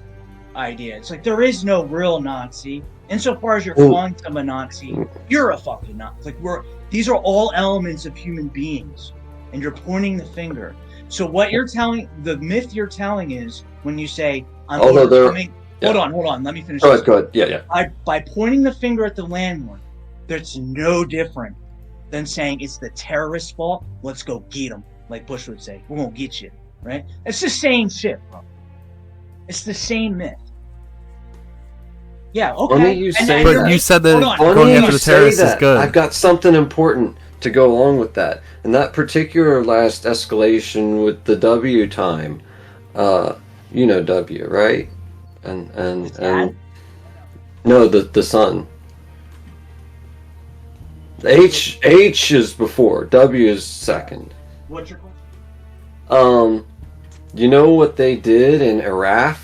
idea. It's like, there is no real Nazi. Insofar as you're calling someone a Nazi, you're a fucking Nazi. Like, these are all elements of human beings, and you're pointing the finger. So what you're telling, the myth you're telling is when you say, I'm overcoming. Hold on, let me finish. Go ahead. Yeah. By pointing the finger at the landlord, that's no different than saying it's the terrorist's fault. Let's go get them, like Bush would say. We're gonna get you, right? It's the same shit, bro. It's the same myth. Yeah, okay. You said that going after the terrorists is good. I've got something important to go along with that. And that particular last escalation with the W time, you know W, right? And no, the sun. H is before, W is second. What's your question? You know what they did in Iraq?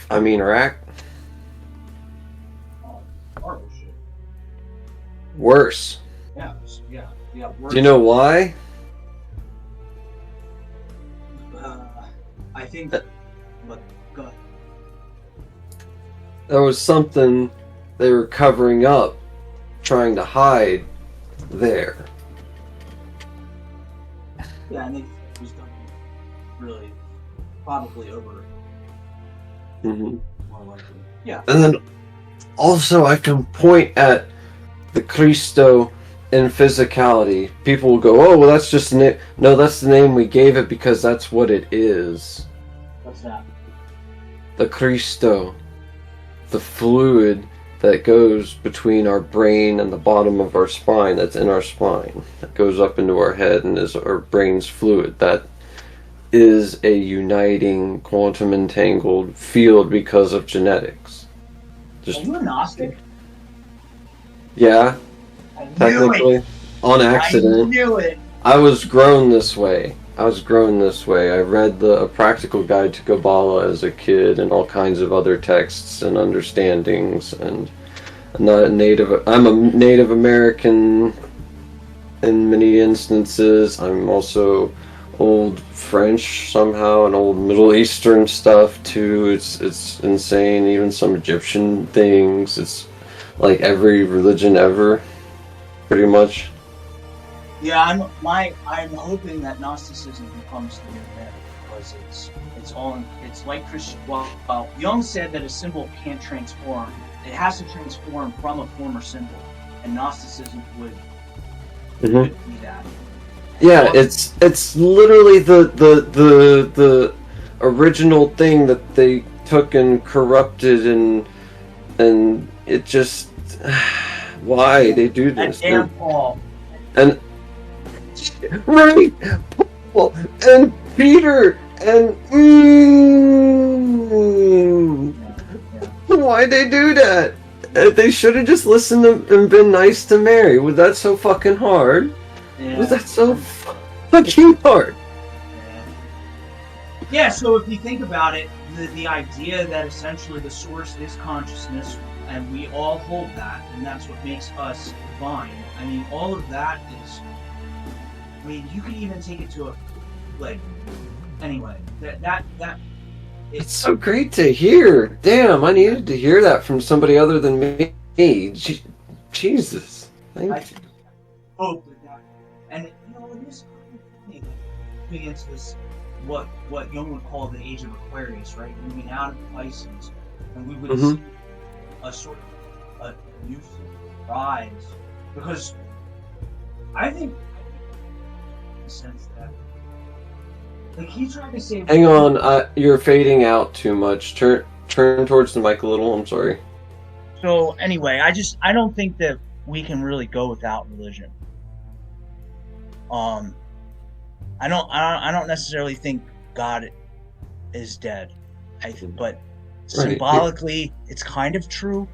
Worse. Yeah, worse. Do you know why? I think that. But go ahead. There was something they were covering up, trying to hide there. Yeah, I think it was done really, probably over. Mm-hmm. More likely. Yeah. And then also I can point at the Cristo in physicality. People will go, oh, well, that's just the name. No, that's the name we gave it because that's what it is. What's that? The Cristo. The fluid that goes between our brain and the bottom of our spine, that's in our spine. That goes up into our head and is our brain's fluid. That is a uniting, quantum entangled field because of genetics. Are you a Gnostic? Yeah, technically, on accident. I knew it. I was grown this way. I read A Practical Guide to Kabbalah as a kid and all kinds of other texts and understandings. And I'm a Native American in many instances. I'm also old French somehow and old Middle Eastern stuff too. It's insane. Even some Egyptian things. It's like every religion ever, pretty much. Yeah, I'm hoping that Gnosticism becomes the new myth because it's like Christian. Well, Jung said that a symbol can't transform; it has to transform from a former symbol, and Gnosticism would be that. Yeah, it's literally the original thing that they took and corrupted and it just why they do this. And Paul. And right, Paul and Peter and why they do that? They should have just listened to and been nice to Mary. Was that so fucking hard? Yeah. Was that so fucking hard? Yeah, so if you think about it, the idea that essentially the source is consciousness, and we all hold that, and that's what makes us divine. I mean, all of that is... I mean, you can even take it to a... Like, anyway, that It's so great to hear. Damn, I needed to hear that from somebody other than me. Jesus. Thank you. Hope that, and you know, it is moving into this what Jung would call the age of Aquarius, right? Moving out of Pisces, and we would see a sort of a new rise, because I think in the sense that, like, he tried to say. Hang on, you're fading out too much. Turn towards the mic a little. I'm sorry. So anyway, I don't think that we can really go without religion. I don't necessarily think God is dead. But symbolically, it's kind of true.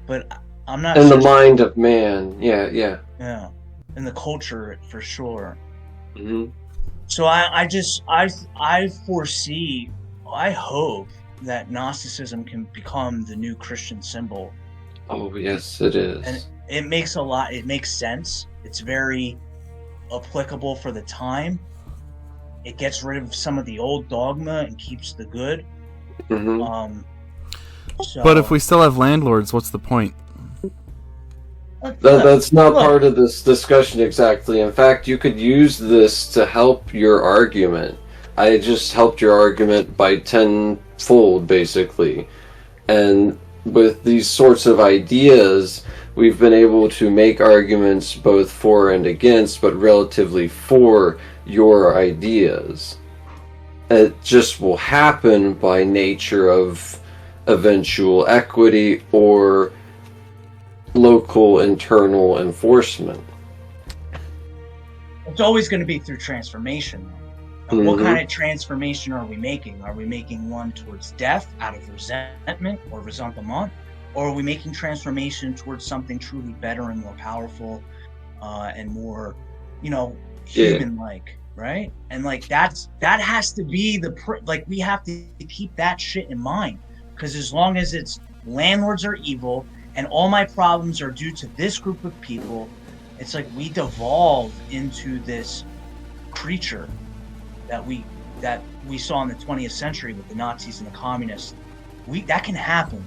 But I'm not. In the mind of man, yeah. Yeah, in the culture for sure. Mm-hmm. So I foresee, I hope that Gnosticism can become the new Christian symbol. Oh yes, it is. And it makes sense. It's very applicable for the time. It gets rid of some of the old dogma and keeps the good. Mm-hmm. But if we still have landlords, what's the point? That's not part of this discussion exactly. In fact, you could use this to help your argument. I just helped your argument by tenfold, basically. And with these sorts of ideas, we've been able to make arguments both for and against, but relatively for your ideas. It just will happen by nature of eventual equity or local internal enforcement. It's always going to be through transformation. And what kind of transformation are we making? Are we making one towards death out of resentment or resentment? Or are we making transformation towards something truly better and more powerful and more, human-like, right? And like that has to be we have to keep that shit in mind, because as long as it's landlords are evil and all my problems are due to this group of people, it's like we devolve into this creature that we saw in the 20th century with the Nazis and the communists. That can happen.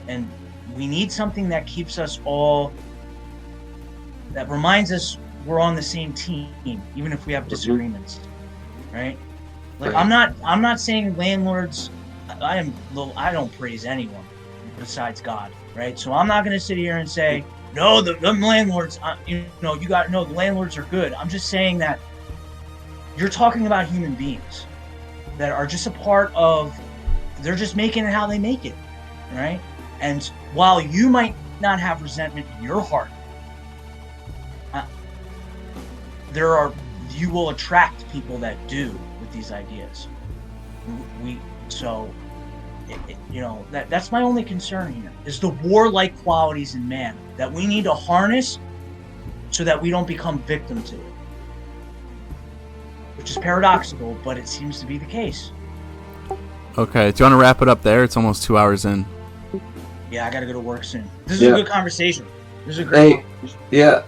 And we need something that keeps us all, that reminds us we're on the same team, even if we have disagreements, right? Like, I'm not saying landlords, I don't praise anyone besides God, right? So I'm not going to sit here and say, no, the landlords, the landlords are good. I'm just saying that you're talking about human beings that are just a part of, they're just making it how they make it, right? And while you might not have resentment in your heart, you will attract people that do with these ideas. That's my only concern here, is the warlike qualities in man that we need to harness so that we don't become victim to it. Which is paradoxical, but it seems to be the case. Okay, do you want to wrap it up there? It's almost 2 hours in. Yeah, I gotta go to work soon. This is a good conversation. This is a great conversation. Yeah.